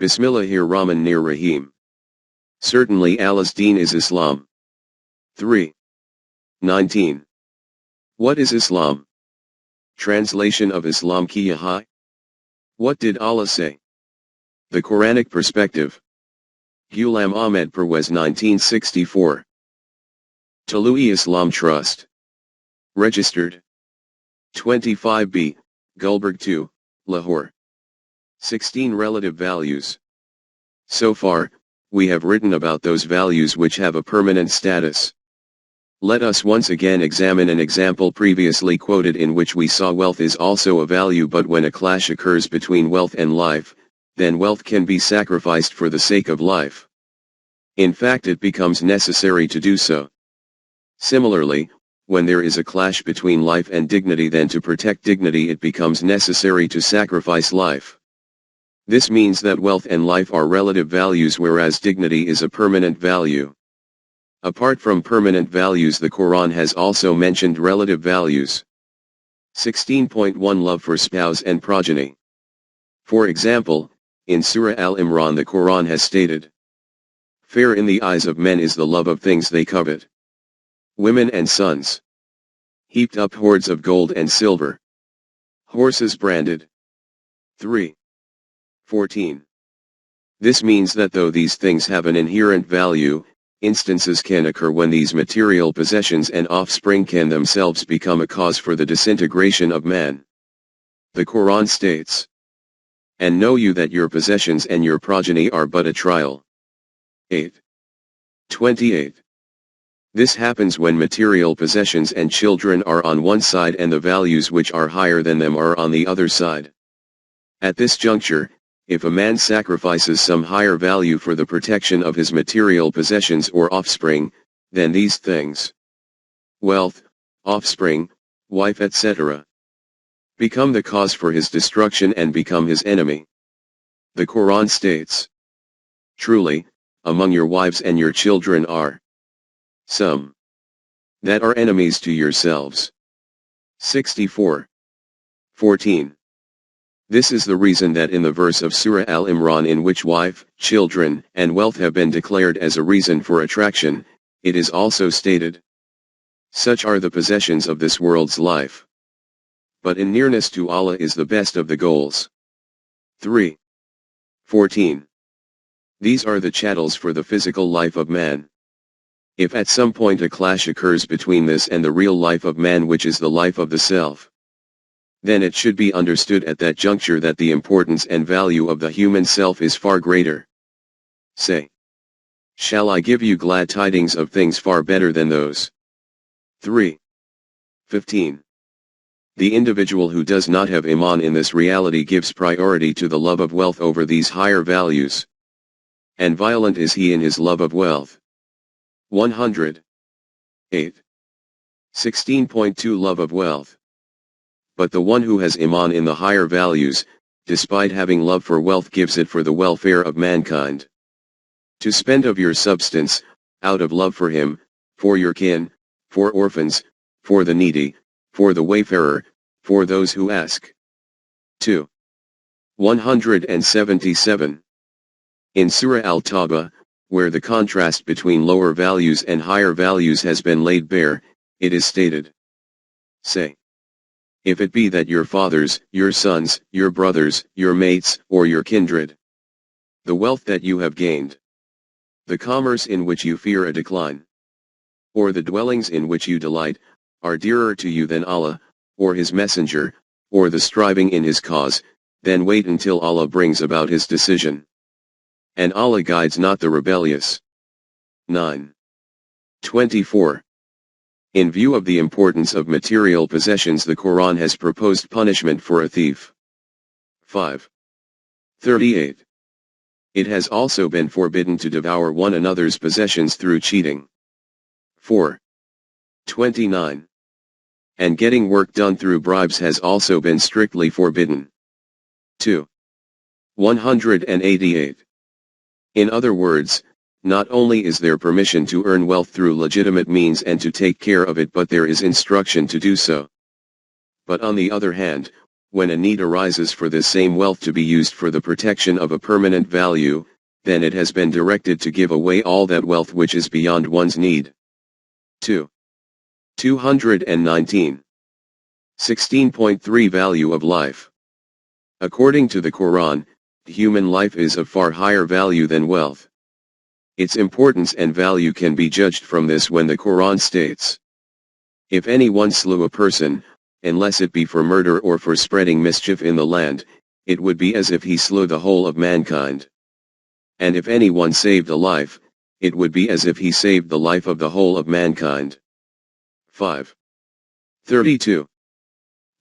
Bismillahir-Rahmanir-Rahim. Certainly Allah's deen is Islam. 3. 19. What is Islam? Translation of Islam Kya Hai? What did Allah say? The Quranic perspective. Ghulam Ahmed Parwez 1964. Talui Islam Trust. Registered. 25B, Gulberg 2, Lahore. 16 Relative values. So far, we have written about those values which have a permanent status. Let us once again examine an example previously quoted in which we saw wealth is also a value, but when a clash occurs between wealth and life, then wealth can be sacrificed for the sake of life. In fact, it becomes necessary to do so. Similarly, when there is a clash between life and dignity, then to protect dignity it becomes necessary to sacrifice life. This means that wealth and life are relative values, whereas dignity is a permanent value. Apart from permanent values, the Quran has also mentioned relative values. 16.1 Love for spouse and progeny. For example, in Surah Al-Imran the Quran has stated, "Fair in the eyes of men is the love of things they covet. Women and sons. Heaped up hoards of gold and silver. Horses branded." 3. 14. This means that though these things have an inherent value, instances can occur when these material possessions and offspring can themselves become a cause for the disintegration of man. The Quran states, "And know you that your possessions and your progeny are but a trial." 8. 28. This happens when material possessions and children are on one side and the values which are higher than them are on the other side. At this juncture, if a man sacrifices some higher value for the protection of his material possessions or offspring, then these things, wealth, offspring, wife, etc., become the cause for his destruction and become his enemy. The Quran states, "Truly, among your wives and your children are some that are enemies to yourselves." 64. 14. This is the reason that in the verse of Surah Al-Imran in which wife, children, and wealth have been declared as a reason for attraction, it is also stated, "Such are the possessions of this world's life. But in nearness to Allah is the best of the goals." 3. 14. These are the chattels for the physical life of man. If at some point a clash occurs between this and the real life of man, which is the life of the self, then it should be understood at that juncture that the importance and value of the human self is far greater. Say, "Shall I give you glad tidings of things far better than those?" 3. 15. The individual who does not have Iman in this reality gives priority to the love of wealth over these higher values. And violent is he in his love of wealth. 100. 8. 16.2 Love of wealth. But the one who has Iman in the higher values, despite having love for wealth, gives it for the welfare of mankind. To spend of your substance, out of love for him, for your kin, for orphans, for the needy, for the wayfarer, for those who ask. 2. 177. In Surah Al-Tawbah, where the contrast between lower values and higher values has been laid bare, it is stated, "Say, if it be that your fathers, your sons, your brothers, your mates, or your kindred, the wealth that you have gained, the commerce in which you fear a decline, or the dwellings in which you delight, are dearer to you than Allah, or His Messenger, or the striving in His cause, then wait until Allah brings about His decision. And Allah guides not the rebellious." 9. 24. In view of the importance of material possessions, the Quran has proposed punishment for a thief. 5. 38. It has also been forbidden to devour one another's possessions through cheating. 4. 29. And getting work done through bribes has also been strictly forbidden. 2. 188. In other words, not only is there permission to earn wealth through legitimate means and to take care of it, but there is instruction to do so. But on the other hand, When a need arises for this same wealth to be used for the protection of a permanent value, then it has been directed to give away all that wealth which is beyond one's need. 2. 219. 16.3 Value of life. According to the Quran, human life is of far higher value than wealth. Its importance and value can be judged from this when the Quran states, "If anyone slew a person, unless it be for murder or for spreading mischief in the land, it would be as if he slew the whole of mankind. And if anyone saved a life, it would be as if he saved the life of the whole of mankind." 5. 32.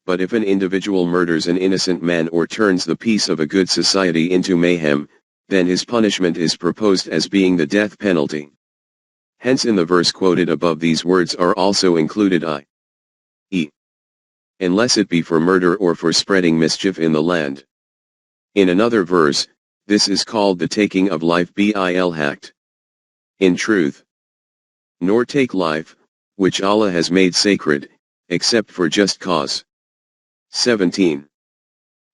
But if an individual murders an innocent man or turns the peace of a good society into mayhem, then his punishment is proposed as being the death penalty. Hence in the verse quoted above these words are also included i.e. unless it be for murder or for spreading mischief in the land. In another verse, this is called the taking of life bil haqq. In truth, nor take life, which Allah has made sacred, except for just cause. 17.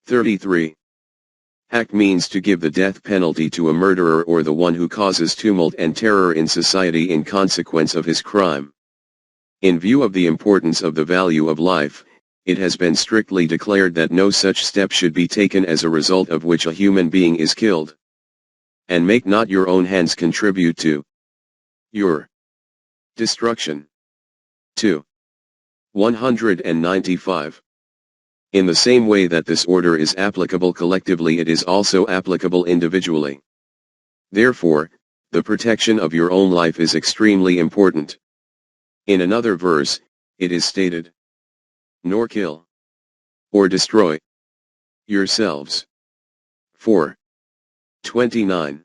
33. Haqq means to give the death penalty to a murderer or the one who causes tumult and terror in society in consequence of his crime. In view of the importance of the value of life, it has been strictly declared that no such step should be taken as a result of which a human being is killed. And make not your own hands contribute to your destruction. 2. 195. In the same way that this order is applicable collectively, it is also applicable individually. Therefore, the protection of your own life is extremely important. In another verse, it is stated, "Nor kill or destroy yourselves." 4. 29.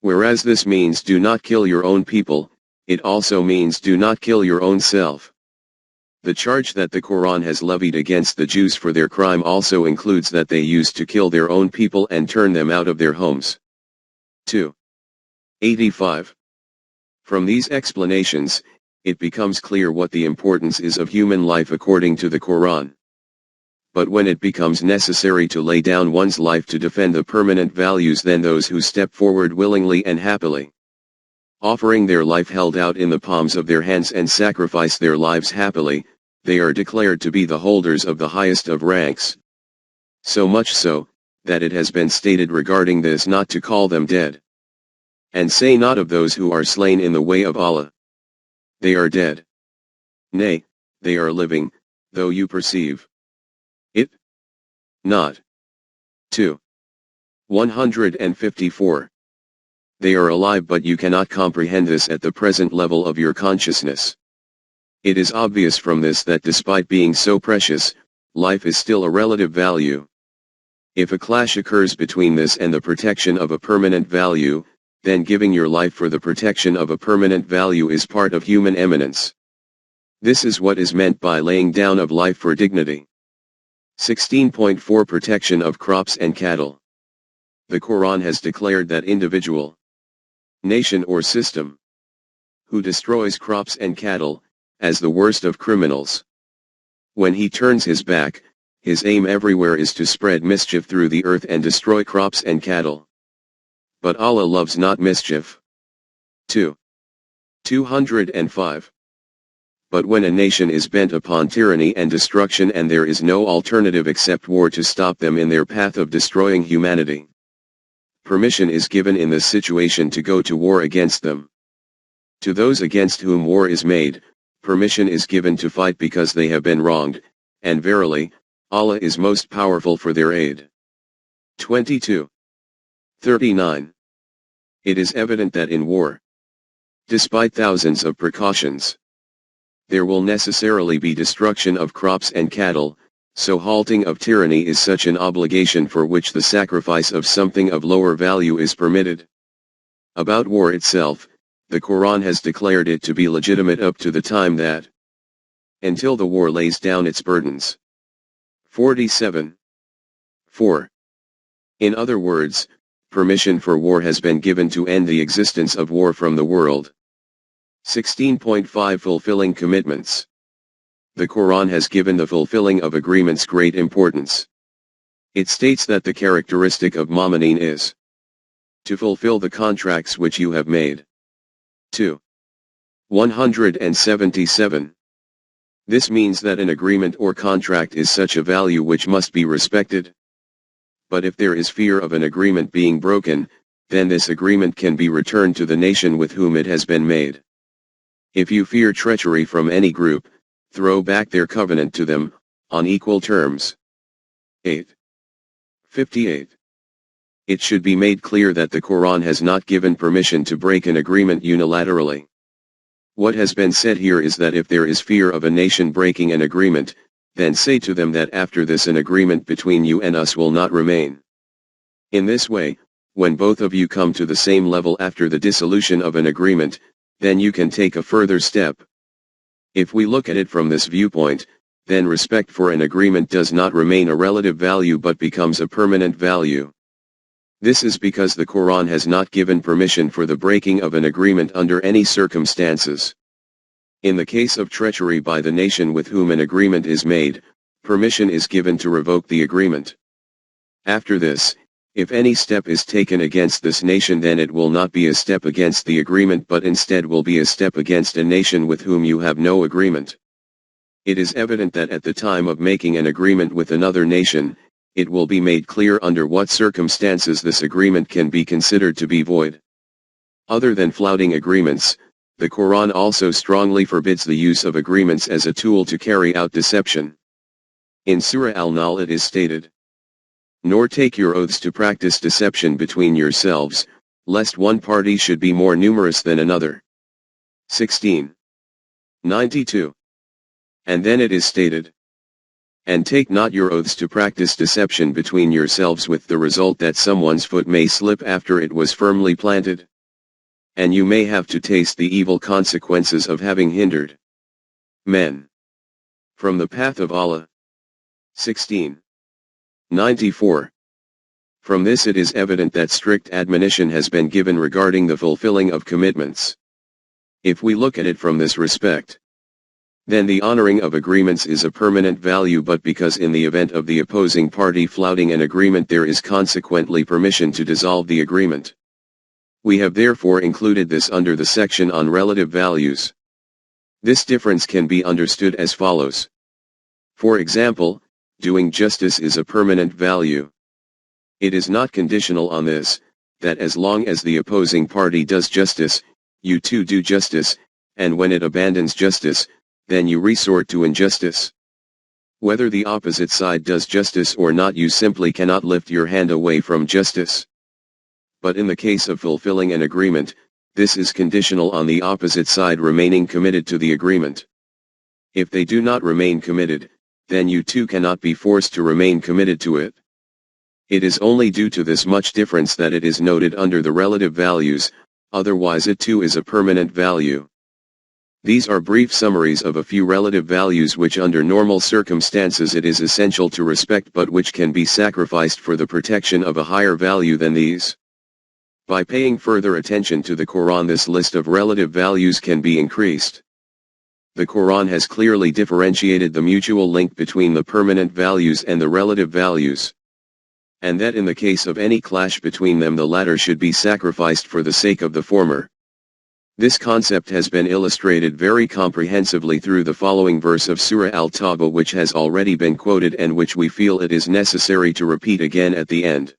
Whereas this means do not kill your own people, it also means do not kill your own self. The charge that the Quran has levied against the Jews for their crime also includes that they used to kill their own people and turn them out of their homes. 2. 85. From these explanations, it becomes clear what the importance is of human life according to the Quran. But when it becomes necessary to lay down one's life to defend the permanent values, then those who step forward willingly and happily, offering their life held out in the palms of their hands and sacrifice their lives happily, they are declared to be the holders of the highest of ranks. So much so, that it has been stated regarding this not to call them dead. And say not of those who are slain in the way of Allah, they are dead. Nay, they are living, though you perceive it not. 2. 154. They are alive, but you cannot comprehend this at the present level of your consciousness. It is obvious from this that despite being so precious, life is still a relative value. If a clash occurs between this and the protection of a permanent value, then giving your life for the protection of a permanent value is part of human eminence. This is what is meant by laying down of life for dignity. 16.4 Protection of crops and cattle. The Quran has declared that individual, nation or system who destroys crops and cattle, as the worst of criminals. When he turns his back, his aim everywhere is to spread mischief through the earth and destroy crops and cattle. But Allah loves not mischief. 2. 205. But when a nation is bent upon tyranny and destruction and there is no alternative except war to stop them in their path of destroying humanity, permission is given in this situation to go to war against them. To those against whom war is made, permission is given to fight because they have been wronged, and verily, Allah is most powerful for their aid. 22. 39. It is evident that in war, despite thousands of precautions, there will necessarily be destruction of crops and cattle, so halting of tyranny is such an obligation for which the sacrifice of something of lower value is permitted. About war itself, the Quran has declared it to be legitimate up to the time that, until the war lays down its burdens. 47. 4. In other words, permission for war has been given to end the existence of war from the world. 16.5 Fulfilling commitments. the Quran has given the fulfilling of agreements great importance. It states that the characteristic of mu'minin is to fulfill the contracts which you have made. 2. 177. This means that an agreement or contract is such a value which must be respected. But if there is fear of an agreement being broken, then this agreement can be returned to the nation with whom it has been made. If you fear treachery from any group, throw back their covenant to them, on equal terms. 8. 58. It should be made clear that the Quran has not given permission to break an agreement unilaterally. What has been said here is that if there is fear of a nation breaking an agreement, then say to them that after this an agreement between you and us will not remain. In this way, when both of you come to the same level after the dissolution of an agreement, then you can take a further step. If we look at it from this viewpoint, then respect for an agreement does not remain a relative value but becomes a permanent value. This is because the Quran has not given permission for the breaking of an agreement under any circumstances. In the case of treachery by the nation with whom an agreement is made, permission is given to revoke the agreement. After this, if any step is taken against this nation, then it will not be a step against the agreement but instead will be a step against a nation with whom you have no agreement. It is evident that at the time of making an agreement with another nation, it will be made clear under what circumstances this agreement can be considered to be void. Other than flouting agreements, the Quran also strongly forbids the use of agreements as a tool to carry out deception. In Surah Al-Nahl it is stated, "Nor take your oaths to practice deception between yourselves, lest one party should be more numerous than another." 16:92. And then it is stated, "And take not your oaths to practice deception between yourselves with the result that someone's foot may slip after it was firmly planted. And you may have to taste the evil consequences of having hindered men from the path of Allah." 16:94. From this it is evident that strict admonition has been given regarding the fulfilling of commitments. If we look at it from this respect, then the honoring of agreements is a permanent value, but because in the event of the opposing party flouting an agreement there is consequently permission to dissolve the agreement. We have therefore included this under the section on relative values. This difference can be understood as follows. For example, doing justice is a permanent value. It is not conditional on this, that as long as the opposing party does justice, you too do justice, and when it abandons justice, then you resort to injustice. Whether the opposite side does justice or not, you simply cannot lift your hand away from justice. But in the case of fulfilling an agreement, this is conditional on the opposite side remaining committed to the agreement. If they do not remain committed, then you too cannot be forced to remain committed to it. It is only due to this much difference that it is noted under the relative values, otherwise it too is a permanent value. These are brief summaries of a few relative values which under normal circumstances it is essential to respect but which can be sacrificed for the protection of a higher value than these. By paying further attention to the Quran, this list of relative values can be increased. The Quran has clearly differentiated the mutual link between the permanent values and the relative values, and that in the case of any clash between them the latter should be sacrificed for the sake of the former. This concept has been illustrated very comprehensively through the following verse of Surah Al-Tawbah, which has already been quoted and which we feel it is necessary to repeat again at the end.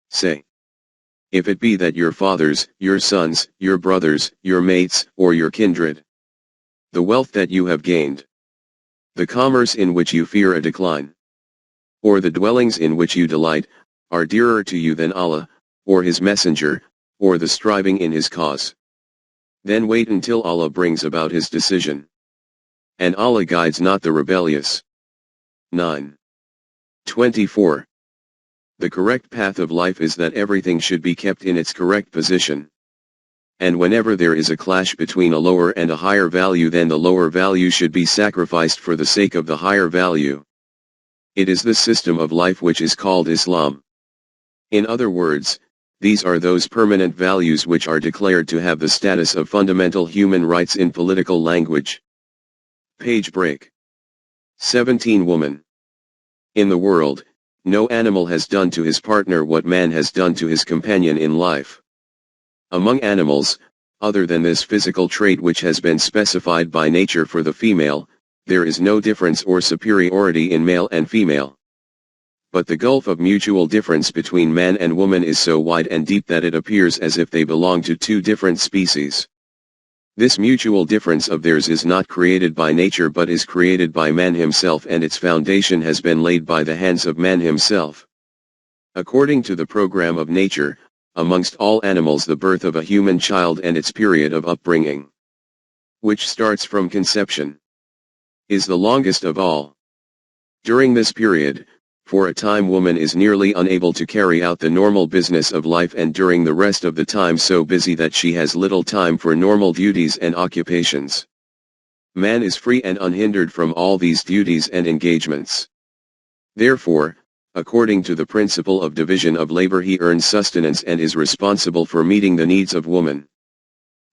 Say, if it be that your fathers, your sons, your brothers, your mates, or your kindred, the wealth that you have gained, the commerce in which you fear a decline, or the dwellings in which you delight, are dearer to you than Allah, or His Messenger, or the striving in His cause, then wait until Allah brings about His decision. And Allah guides not the rebellious. 9:24. The correct path of life is that everything should be kept in its correct position. And whenever there is a clash between a lower and a higher value, then the lower value should be sacrificed for the sake of the higher value. It is this system of life which is called Islam. In other words, these are those permanent values which are declared to have the status of fundamental human rights in political language. Page break. 17 Woman. In the world, no animal has done to his partner what man has done to his companion in life. Among animals, other than this physical trait which has been specified by nature for the female, there is no difference or superiority in male and female. But the gulf of mutual difference between man and woman is so wide and deep that it appears as if they belong to two different species. This mutual difference of theirs is not created by nature but is created by man himself, and its foundation has been laid by the hands of man himself. According to the program of nature, amongst all animals the birth of a human child and its period of upbringing, which starts from conception, is the longest of all. During this period, for a time woman is nearly unable to carry out the normal business of life, and during the rest of the time so busy that she has little time for normal duties and occupations. Man is free and unhindered from all these duties and engagements. Therefore, according to the principle of division of labor, he earns sustenance and is responsible for meeting the needs of woman.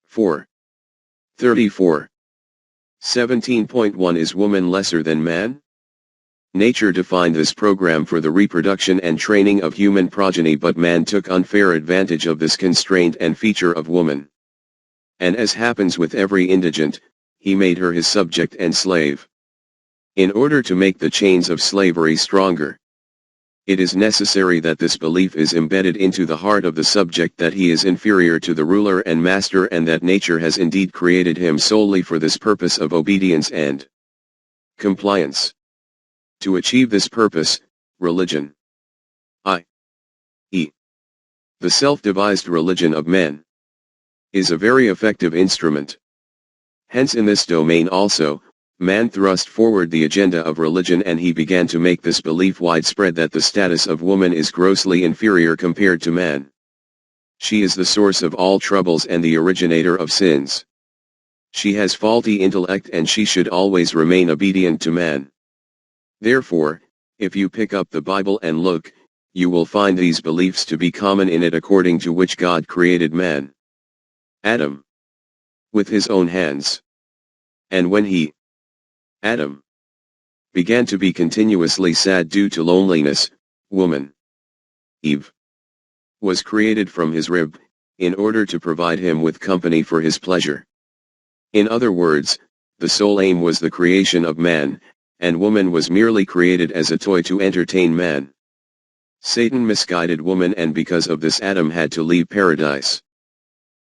4. 34. 17.1 Is woman lesser than man? Nature defined this program for the reproduction and training of human progeny, but man took unfair advantage of this constraint and feature of woman. And as happens with every indigent, he made her his subject and slave. In order to make the chains of slavery stronger, it is necessary that this belief is embedded into the heart of the subject that he is inferior to the ruler and master, and that nature has indeed created him solely for this purpose of obedience and compliance. To achieve this purpose, religion, i.e., the self-devised religion of men, is a very effective instrument. Hence in this domain also, man thrust forward the agenda of religion, and he began to make this belief widespread that the status of woman is grossly inferior compared to man. She is the source of all troubles and the originator of sins. She has faulty intellect and she should always remain obedient to man. Therefore, if you pick up the Bible and look, you will find these beliefs to be common in it, according to which God created man, Adam, with his own hands. And when he, Adam, began to be continuously sad due to loneliness, woman, Eve, was created from his rib, in order to provide him with company for his pleasure. In other words, the sole aim was the creation of man, and woman was merely created as a toy to entertain man. Satan misguided woman, and because of this Adam had to leave paradise.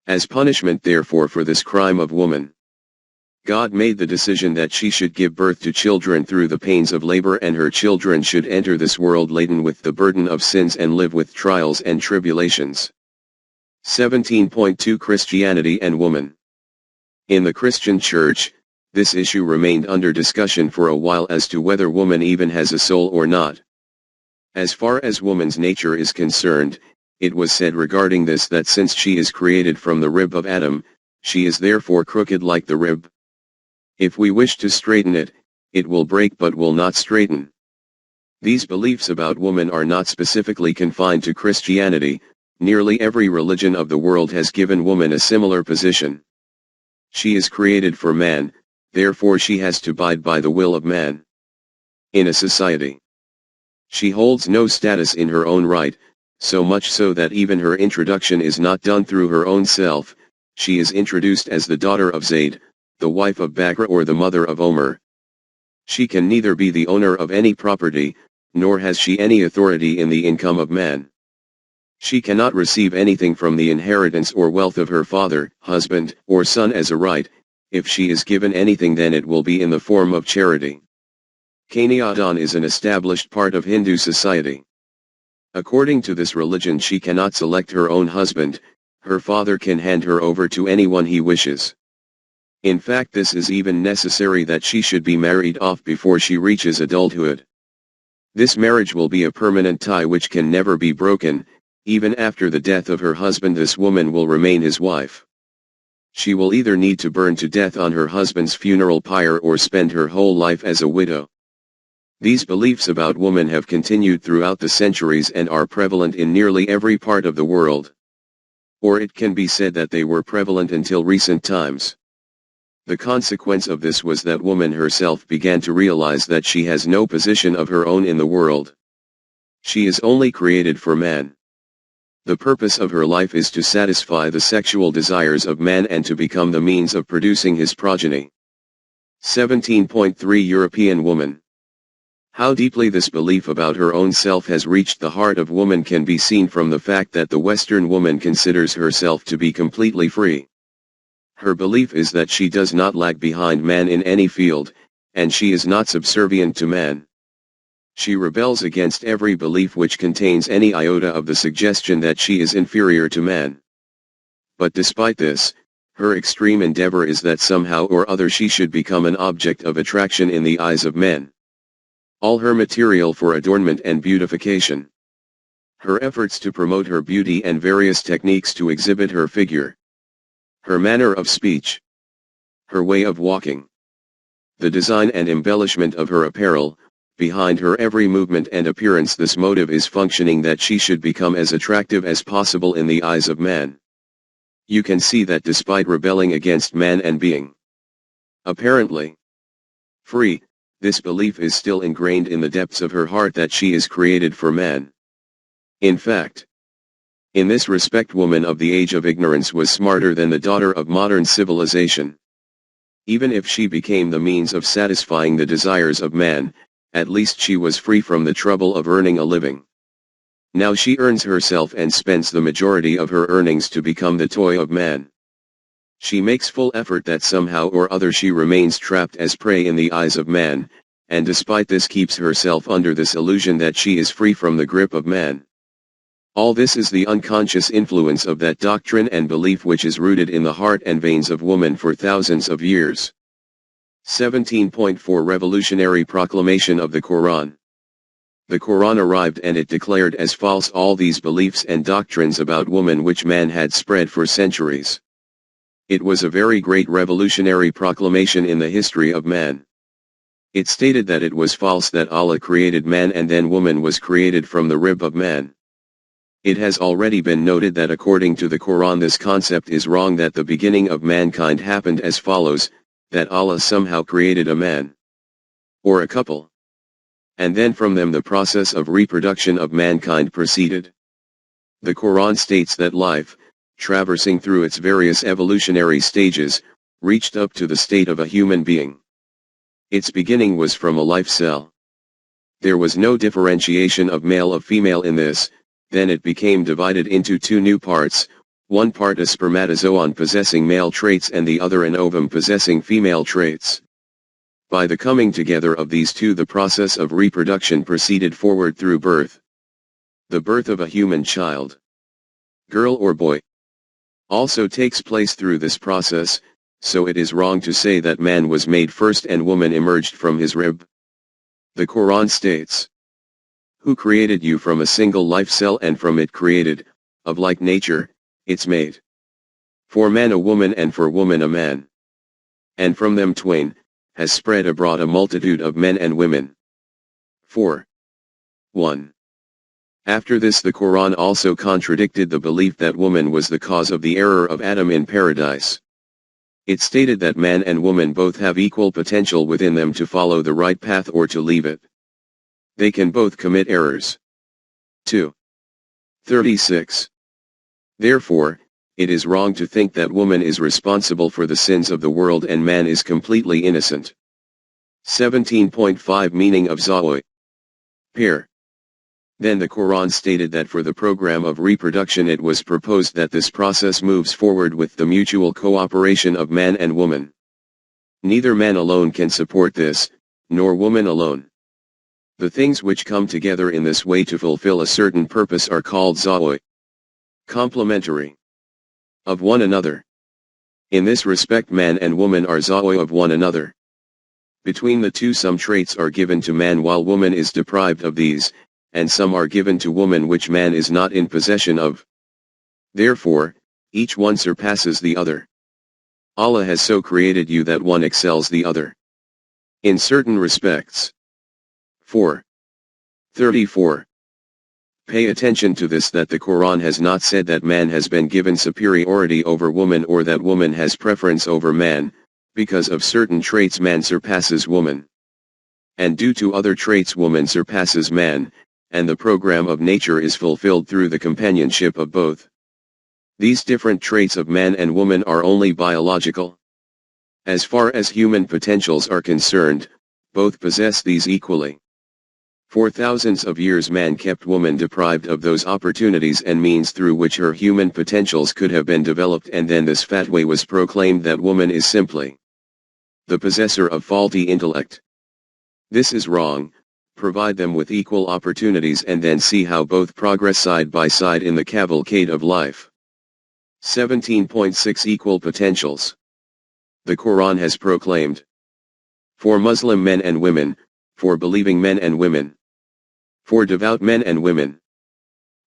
As punishment therefore for this crime of woman, God made the decision that she should give birth to children through the pains of labor, and her children should enter this world laden with the burden of sins and live with trials and tribulations. 17.2 Christianity and woman. In the Christian Church, this issue remained under discussion for a while as to whether woman even has a soul or not. As far as woman's nature is concerned, it was said regarding this that since she is created from the rib of Adam, she is therefore crooked like the rib. If we wish to straighten it, it will break but will not straighten. These beliefs about woman are not specifically confined to Christianity. Nearly every religion of the world has given woman a similar position. She is created for man, therefore she has to abide by the will of man. In a society, she holds no status in her own right, so much so that even her introduction is not done through her own self. She is introduced as the daughter of Zayd, the wife of Bakr, or the mother of Omer. She can neither be the owner of any property, nor has she any authority in the income of man. She cannot receive anything from the inheritance or wealth of her father, husband, or son as a right. If she is given anything, then it will be in the form of charity. Kanyadan is an established part of Hindu society. According to this religion, she cannot select her own husband. Her father can hand her over to anyone he wishes. In fact, this is even necessary that she should be married off before she reaches adulthood. This marriage will be a permanent tie which can never be broken. Even after the death of her husband, this woman will remain his wife. She will either need to burn to death on her husband's funeral pyre or spend her whole life as a widow. These beliefs about woman have continued throughout the centuries and are prevalent in nearly every part of the world. Or it can be said that they were prevalent until recent times. The consequence of this was that woman herself began to realize that she has no position of her own in the world. She is only created for man. The purpose of her life is to satisfy the sexual desires of man and to become the means of producing his progeny. 17.3 European woman. How deeply this belief about her own self has reached the heart of woman can be seen from the fact that the Western woman considers herself to be completely free. Her belief is that she does not lag behind man in any field, and she is not subservient to man. She rebels against every belief which contains any iota of the suggestion that she is inferior to man. But despite this, her extreme endeavor is that somehow or other she should become an object of attraction in the eyes of men. All her material for adornment and beautification. Her efforts to promote her beauty and various techniques to exhibit her figure. Her manner of speech. Her way of walking. The design and embellishment of her apparel. Behind her every movement and appearance this motive is functioning that she should become as attractive as possible in the eyes of man. You can see that despite rebelling against man and being apparently free, this belief is still ingrained in the depths of her heart that she is created for man. In fact, in this respect woman of the age of ignorance was smarter than the daughter of modern civilization. Even if she became the means of satisfying the desires of man, at least she was free from the trouble of earning a living. Now she earns herself and spends the majority of her earnings to become the toy of man. She makes full effort that somehow or other she remains trapped as prey in the eyes of man, and despite this keeps herself under this illusion that she is free from the grip of man. All this is the unconscious influence of that doctrine and belief which is rooted in the heart and veins of woman for thousands of years. 17.4 Revolutionary Proclamation of the Quran. The Quran arrived and it declared as false all these beliefs and doctrines about woman which man had spread for centuries. It was a very great revolutionary proclamation in the history of man. It stated that it was false that Allah created man and then woman was created from the rib of man. It has already been noted that according to the Quran this concept is wrong, that the beginning of mankind happened as follows, that Allah somehow created a man or a couple, and then from them the process of reproduction of mankind proceeded. The Quran states that life, traversing through its various evolutionary stages, reached up to the state of a human being. Its beginning was from a life cell. There was no differentiation of male or female in this. Then it became divided into two new parts, one part a spermatozoon possessing male traits and the other an ovum possessing female traits. By the coming together of these two the process of reproduction proceeded forward through birth. The birth of a human child, girl or boy, also takes place through this process, so it is wrong to say that man was made first and woman emerged from his rib. The Quran states, "Who created you from a single life cell and from it created, of like nature, its mate. For man a woman and for woman a man. And from them twain, has spread abroad a multitude of men and women." 4. 1. After this the Quran also contradicted the belief that woman was the cause of the error of Adam in paradise. It stated that man and woman both have equal potential within them to follow the right path or to leave it. They can both commit errors. 2. 36. Therefore, it is wrong to think that woman is responsible for the sins of the world and man is completely innocent. 17.5 Meaning of Zawj. Pair. Then the Quran stated that for the program of reproduction it was proposed that this process moves forward with the mutual cooperation of man and woman. Neither man alone can support this, nor woman alone. The things which come together in this way to fulfill a certain purpose are called zawj. Complementary. Of one another. In this respect man and woman are zawj of one another. Between the two some traits are given to man while woman is deprived of these, and some are given to woman which man is not in possession of. Therefore, each one surpasses the other. Allah has so created you that one excels the other. In certain respects. 4. 34. Pay attention to this, that the Quran has not said that man has been given superiority over woman or that woman has preference over man, Because of certain traits man surpasses woman. And due to other traits woman surpasses man, and the program of nature is fulfilled through the companionship of both. These different traits of man and woman are only biological. As far as human potentials are concerned, both possess these equally. For thousands of years man kept woman deprived of those opportunities and means through which her human potentials could have been developed, and then this fatwa was proclaimed that woman is simply the possessor of faulty intellect. This is wrong. Provide them with equal opportunities and then see how both progress side by side in the cavalcade of life. 17.6 Equal potentials. The Quran has proclaimed, for Muslim men and women, for believing men and women, for devout men and women,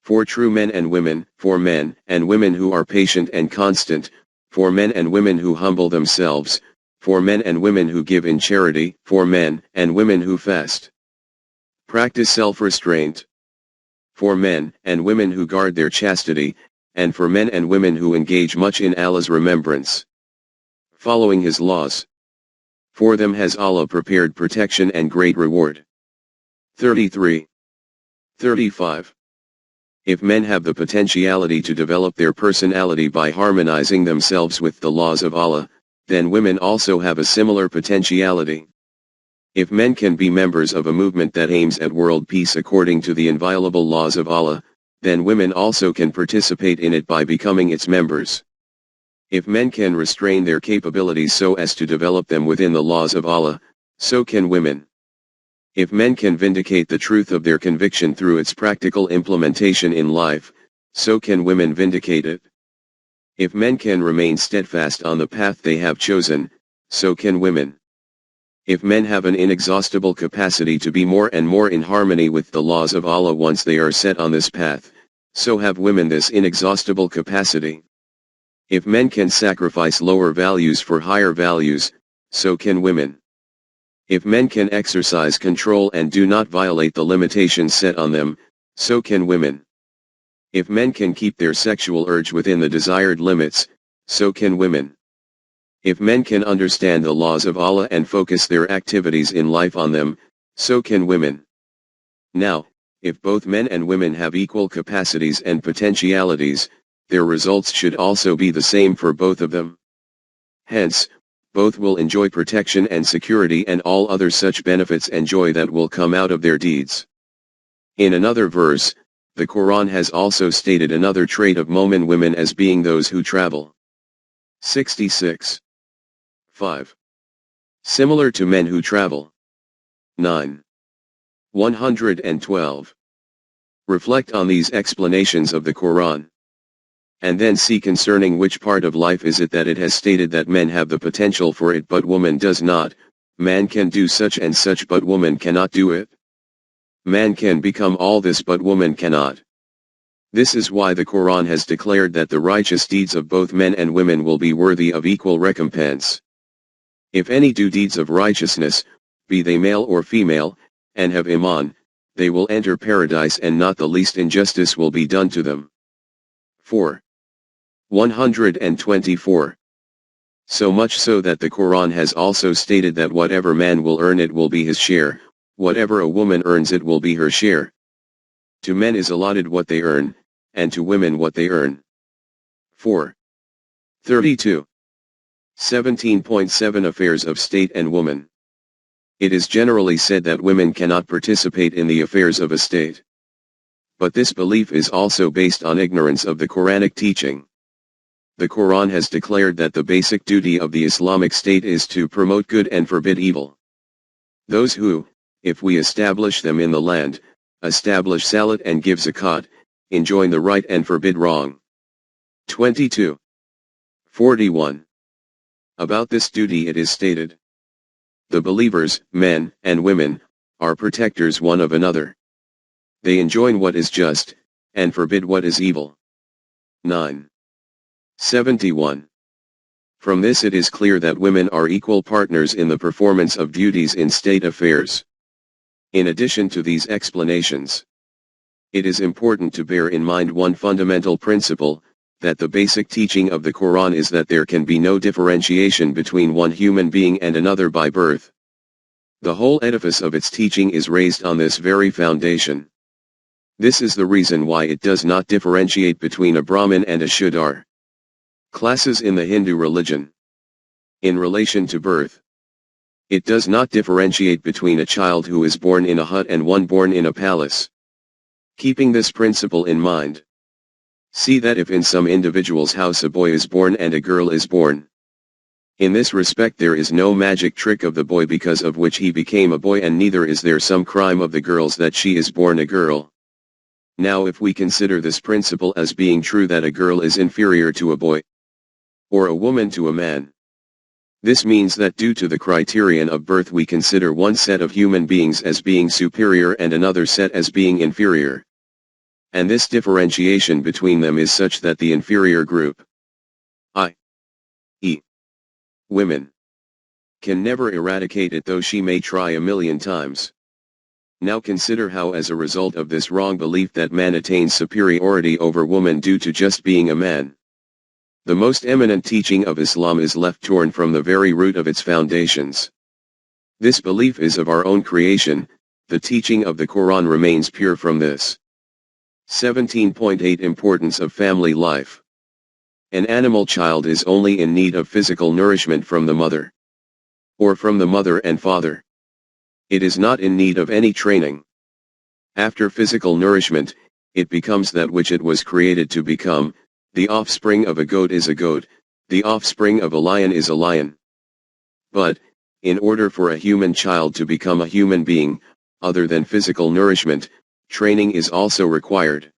for true men and women, for men and women who are patient and constant, for men and women who humble themselves, for men and women who give in charity, for men and women who fast, practice self-restraint, for men and women who guard their chastity, and for men and women who engage much in Allah's remembrance, following His laws. For them has Allah prepared protection and great reward. 33. 35. If men have the potentiality to develop their personality by harmonizing themselves with the laws of Allah, then women also have a similar potentiality. If men can be members of a movement that aims at world peace according to the inviolable laws of Allah, then women also can participate in it by becoming its members. If men can restrain their capabilities so as to develop them within the laws of Allah, so can women. If men can vindicate the truth of their conviction through its practical implementation in life, so can women vindicate it. If men can remain steadfast on the path they have chosen, so can women. If men have an inexhaustible capacity to be more and more in harmony with the laws of Allah once they are set on this path, so have women this inexhaustible capacity. If men can sacrifice lower values for higher values, so can women. If men can exercise control and do not violate the limitations set on them, so can women. If men can keep their sexual urge within the desired limits, so can women. If men can understand the laws of Allah and focus their activities in life on them, so can women. Now, if both men and women have equal capacities and potentialities, their results should also be the same for both of them. Hence, both will enjoy protection and security and all other such benefits and joy that will come out of their deeds. In another verse, the Quran has also stated another trait of Momin women as being those who travel. 66. 5. Similar to men who travel. 9. 112. Reflect on these explanations of the Quran. And then see concerning which part of life is it that it has stated that men have the potential for it but woman does not, man can do such and such but woman cannot do it. Man can become all this but woman cannot. This is why the Quran has declared that the righteous deeds of both men and women will be worthy of equal recompense. If any do deeds of righteousness, be they male or female, and have iman, they will enter paradise and not the least injustice will be done to them. 4. 124. So much so that the Quran has also stated that whatever man will earn it will be his share, whatever a woman earns it will be her share. To men is allotted what they earn, and to women what they earn. 4. 32. 17.7 Affairs of State and Woman. It is generally said that women cannot participate in the affairs of a state. But this belief is also based on ignorance of the Quranic teaching. The Quran has declared that the basic duty of the Islamic State is to promote good and forbid evil. Those who, if we establish them in the land, establish salat and give zakat, enjoin the right and forbid wrong. 22. 41. About this duty it is stated, the believers, men and women, are protectors one of another. They enjoin what is just, and forbid what is evil. 9. 71. From this it is clear that women are equal partners in the performance of duties in state affairs. In addition to these explanations, it is important to bear in mind one fundamental principle, that the basic teaching of the Quran is that there can be no differentiation between one human being and another by birth. The whole edifice of its teaching is raised on this very foundation. This is the reason why it does not differentiate between a Brahmin and a Shudar classes in the Hindu religion. In relation to birth, it does not differentiate between a child who is born in a hut and one born in a palace. Keeping this principle in mind, see that if in some individual's house a boy is born and a girl is born, in this respect there is no magic trick of the boy because of which he became a boy, and neither is there some crime of the girl's that she is born a girl. Now if we consider this principle as being true, that a girl is inferior to a boy, or a woman to a man, this means that due to the criterion of birth we consider one set of human beings as being superior and another set as being inferior. And this differentiation between them is such that the inferior group, i.e., women, can never eradicate it, though she may try 1,000,000 times. Now consider how, as a result of this wrong belief, that man attains superiority over woman due to just being a man, the most eminent teaching of Islam is left torn from the very root of its foundations. This belief is of our own creation. The teaching of the Quran remains pure from this. 17.8 Importance of family life. An animal child is only in need of physical nourishment from the mother, or from the mother and father. It is not in need of any training. After physical nourishment, it becomes that which it was created to become. The offspring of a goat is a goat, the offspring of a lion is a lion. But, in order for a human child to become a human being, other than physical nourishment, training is also required.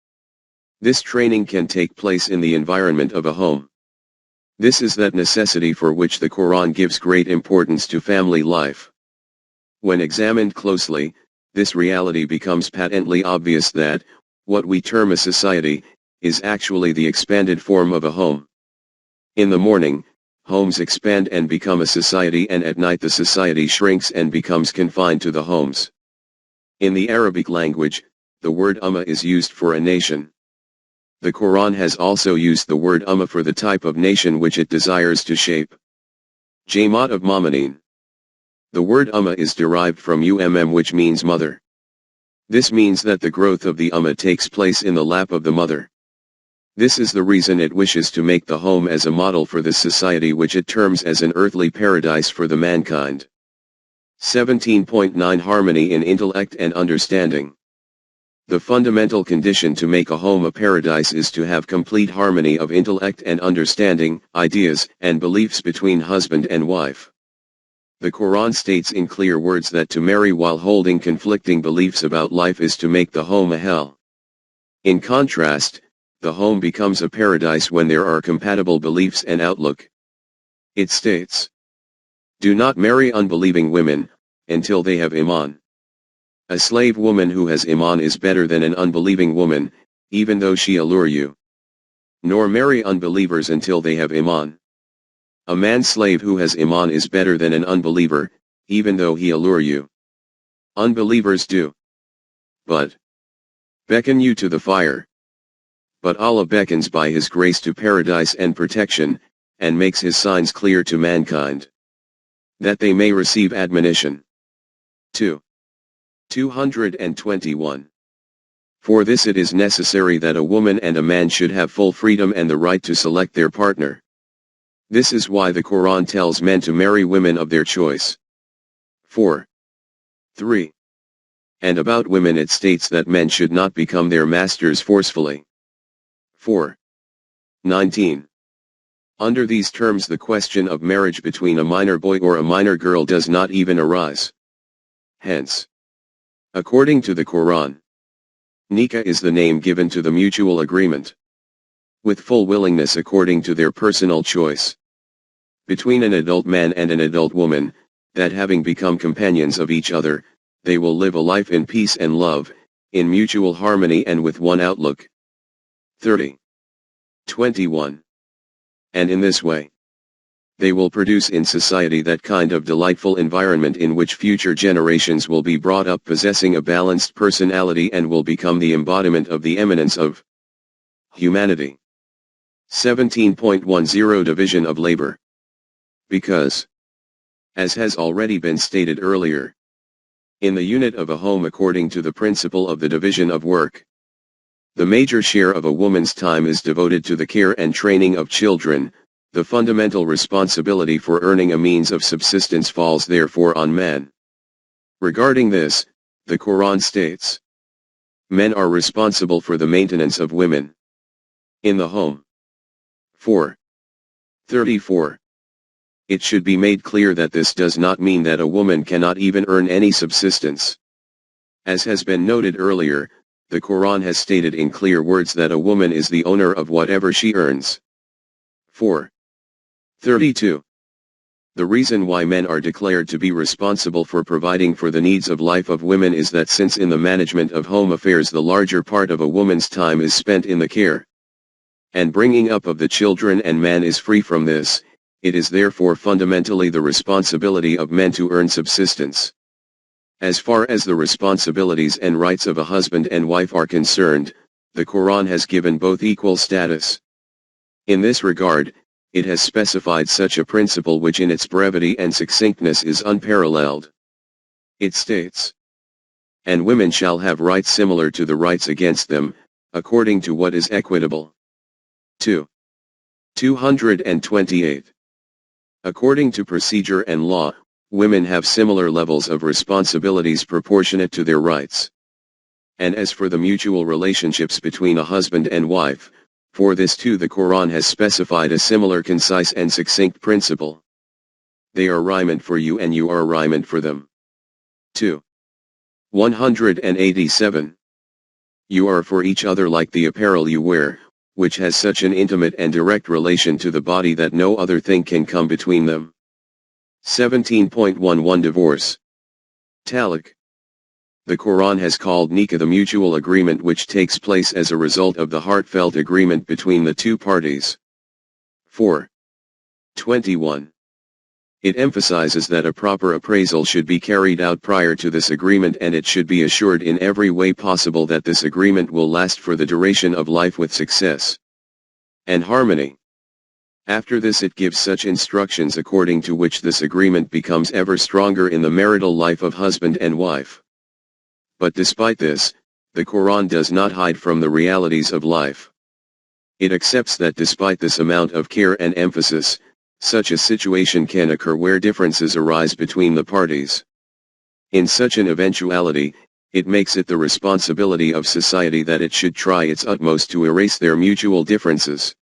This training can take place in the environment of a home. This is that necessity for which the Quran gives great importance to family life. When examined closely, this reality becomes patently obvious that, what we term a society, is actually the expanded form of a home. In the morning, homes expand and become a society, and at night the society shrinks and becomes confined to the homes. In the Arabic language, the word Ummah is used for a nation. The Quran has also used the word Ummah for the type of nation which it desires to shape. Jamaat of Mu'minin. The word Ummah is derived from which means mother. This means that the growth of the Ummah takes place in the lap of the mother. This is the reason it wishes to make the home as a model for this society, which it terms as an earthly paradise for the mankind. 17.9 Harmony in intellect and understanding. The fundamental condition to make a home a paradise is to have complete harmony of intellect and understanding, ideas, and beliefs between husband and wife. The Quran states in clear words that to marry while holding conflicting beliefs about life is to make the home a hell. In contrast, the home becomes a paradise when there are compatible beliefs and outlook. It states, "Do not marry unbelieving women, until they have Iman. A slave woman who has Iman is better than an unbelieving woman, even though she allure you. Nor marry unbelievers until they have Iman. A man-slave who has Iman is better than an unbeliever, even though he allure you. Unbelievers do but beckon you to the fire. But Allah beckons by His grace to paradise and protection, and makes His signs clear to mankind, that they may receive admonition." 221. For this it is necessary that a woman and a man should have full freedom and the right to select their partner. This is why the Quran tells men to marry women of their choice. 3. And about women it states that men should not become their masters forcefully. 19. Under these terms the question of marriage between a minor boy or a minor girl does not even arise. Hence, according to the Quran, nikah is the name given to the mutual agreement, with full willingness according to their personal choice, between an adult man and an adult woman, that having become companions of each other, they will live a life in peace and love, in mutual harmony and with one outlook. 21. And in this way, they will produce in society that kind of delightful environment in which future generations will be brought up possessing a balanced personality and will become the embodiment of the eminence of humanity. 17.10 Division of labor. Because, as has already been stated earlier, in the unit of a home according to the principle of the division of work, the major share of a woman's time is devoted to the care and training of children. The fundamental responsibility for earning a means of subsistence falls therefore on men. Regarding this, the Quran states, men are responsible for the maintenance of women in the home. 4:34. It should be made clear that this does not mean that a woman cannot even earn any subsistence. As has been noted earlier, the Quran has stated in clear words that a woman is the owner of whatever she earns. 4:32. The reason why men are declared to be responsible for providing for the needs of life of women is that since in the management of home affairs the larger part of a woman's time is spent in the care and bringing up of the children and man is free from this, it is therefore fundamentally the responsibility of men to earn subsistence. As far as the responsibilities and rights of a husband and wife are concerned, the Quran has given both equal status. In this regard, it has specified such a principle which in its brevity and succinctness is unparalleled. It states, and women shall have rights similar to the rights against them, according to what is equitable. 228. According to procedure and law, women have similar levels of responsibilities proportionate to their rights. And as for the mutual relationships between a husband and wife, for this too the Quran has specified a similar concise and succinct principle. They are raiment for you and you are raiment for them. 187. You are for each other like the apparel you wear, which has such an intimate and direct relation to the body that no other thing can come between them. 17.11 Divorce. Talaq. The Quran has called nikah the mutual agreement which takes place as a result of the heartfelt agreement between the two parties. 4:21. It emphasizes that a proper appraisal should be carried out prior to this agreement and it should be assured in every way possible that this agreement will last for the duration of life with success and harmony. After this it gives such instructions according to which this agreement becomes ever stronger in the marital life of husband and wife. But despite this, the Quran does not hide from the realities of life. It accepts that despite this amount of care and emphasis, such a situation can occur where differences arise between the parties. In such an eventuality, it makes it the responsibility of society that it should try its utmost to erase their mutual differences.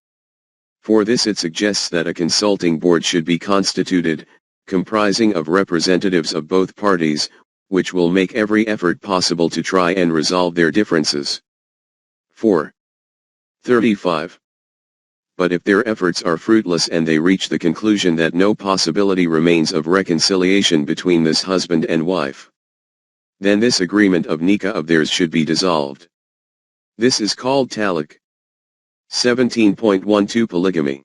For this it suggests that a consulting board should be constituted, comprising of representatives of both parties, which will make every effort possible to try and resolve their differences. 4:35. But if their efforts are fruitless and they reach the conclusion that no possibility remains of reconciliation between this husband and wife, then this agreement of nikah of theirs should be dissolved. This is called talaq. 17.12 Polygamy.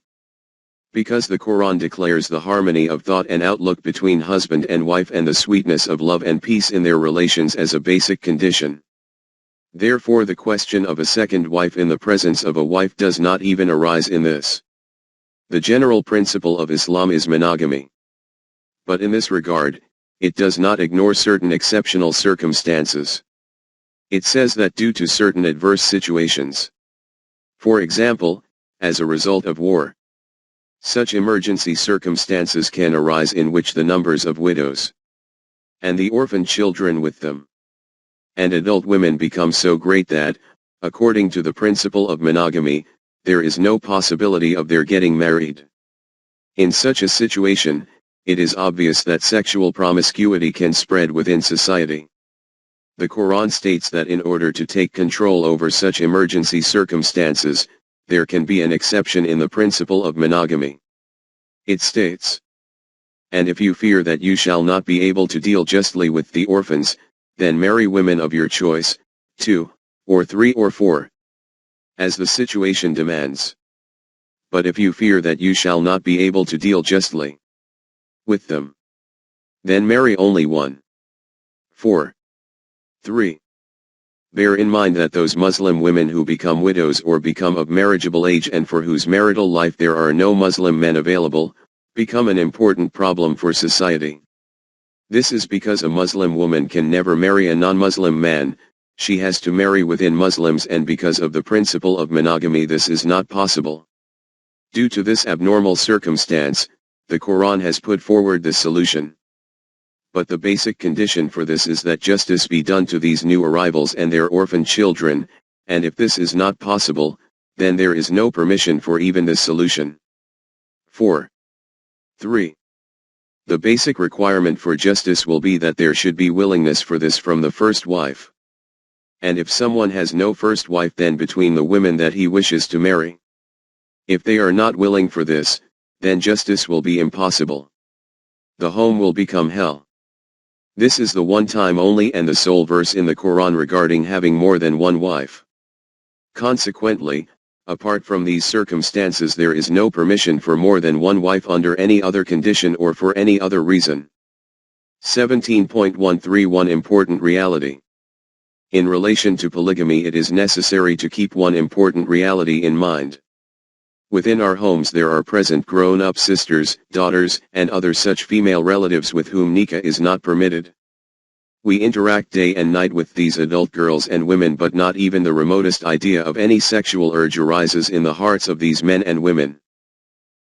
Because the Quran declares the harmony of thought and outlook between husband and wife and the sweetness of love and peace in their relations as a basic condition. Therefore the question of a second wife in the presence of a wife does not even arise in this. The general principle of Islam is monogamy. But in this regard, it does not ignore certain exceptional circumstances. It says that due to certain adverse situations, for example, as a result of war, such emergency circumstances can arise in which the numbers of widows and the orphan children with them and adult women become so great that, according to the principle of monogamy, there is no possibility of their getting married. In such a situation, it is obvious that sexual promiscuity can spread within society. The Quran states that in order to take control over such emergency circumstances, there can be an exception in the principle of monogamy. It states, and if you fear that you shall not be able to deal justly with the orphans, then marry women of your choice, 2, or 3 or 4, as the situation demands. But if you fear that you shall not be able to deal justly with them, then marry only 1. 4. 3. Bear in mind that those Muslim women who become widows or become of marriageable age and for whose marital life there are no Muslim men available, become an important problem for society. This is because a Muslim woman can never marry a non-Muslim man, she has to marry within Muslims, and because of the principle of monogamy this is not possible. Due to this abnormal circumstance, the Quran has put forward this solution. But the basic condition for this is that justice be done to these new arrivals and their orphan children, and if this is not possible, then there is no permission for even this solution. 4. 3. The basic requirement for justice will be that there should be willingness for this from the first wife. And if someone has no first wife, then between the women that he wishes to marry. If they are not willing for this, then justice will be impossible. The home will become hell. This is the one time only and the sole verse in the Quran regarding having more than one wife. Consequently, apart from these circumstances there is no permission for more than one wife under any other condition or for any other reason. 17.131 Important reality. In relation to polygamy, it is necessary to keep one important reality in mind. Within our homes there are present grown-up sisters, daughters, and other such female relatives with whom nikah is not permitted. We interact day and night with these adult girls and women, but not even the remotest idea of any sexual urge arises in the hearts of these men and women.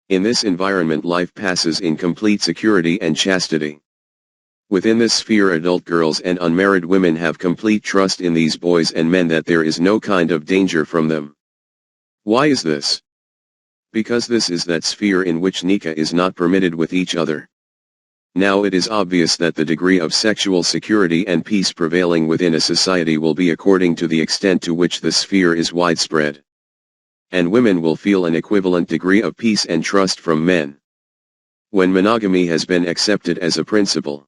In this environment life passes in complete security and chastity. Within this sphere adult girls and unmarried women have complete trust in these boys and men that there is no kind of danger from them. Why is this? Because this is that sphere in which nikah is not permitted with each other. Now it is obvious that the degree of sexual security and peace prevailing within a society will be according to the extent to which the sphere is widespread. And women will feel an equivalent degree of peace and trust from men. When monogamy has been accepted as a principle.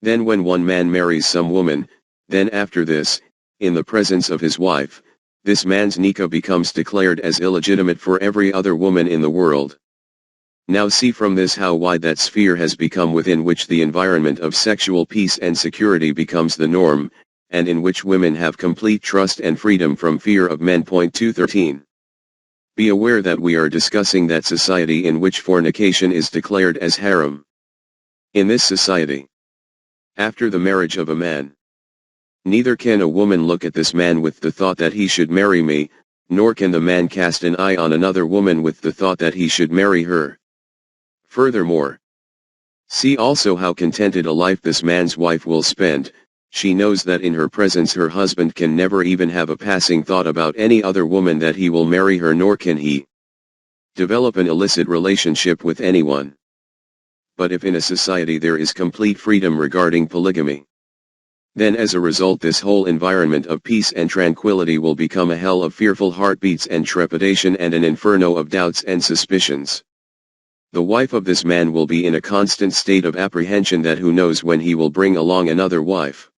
Then when one man marries some woman, then after this, in the presence of his wife, this man's nikah becomes declared as illegitimate for every other woman in the world. Now see from this how wide that sphere has become within which the environment of sexual peace and security becomes the norm, and in which women have complete trust and freedom from fear of men. 213. Be aware that we are discussing that society in which fornication is declared as haram. In this society, after the marriage of a man, neither can a woman look at this man with the thought that he should marry me, nor can the man cast an eye on another woman with the thought that he should marry her. Furthermore, see also how contented a life this man's wife will spend. She knows that in her presence her husband can never even have a passing thought about any other woman that he will marry her, nor can he develop an illicit relationship with anyone. But if in a society there is complete freedom regarding polygamy, then as a result this whole environment of peace and tranquility will become a hell of fearful heartbeats and trepidation and an inferno of doubts and suspicions. The wife of this man will be in a constant state of apprehension that who knows when he will bring along another wife.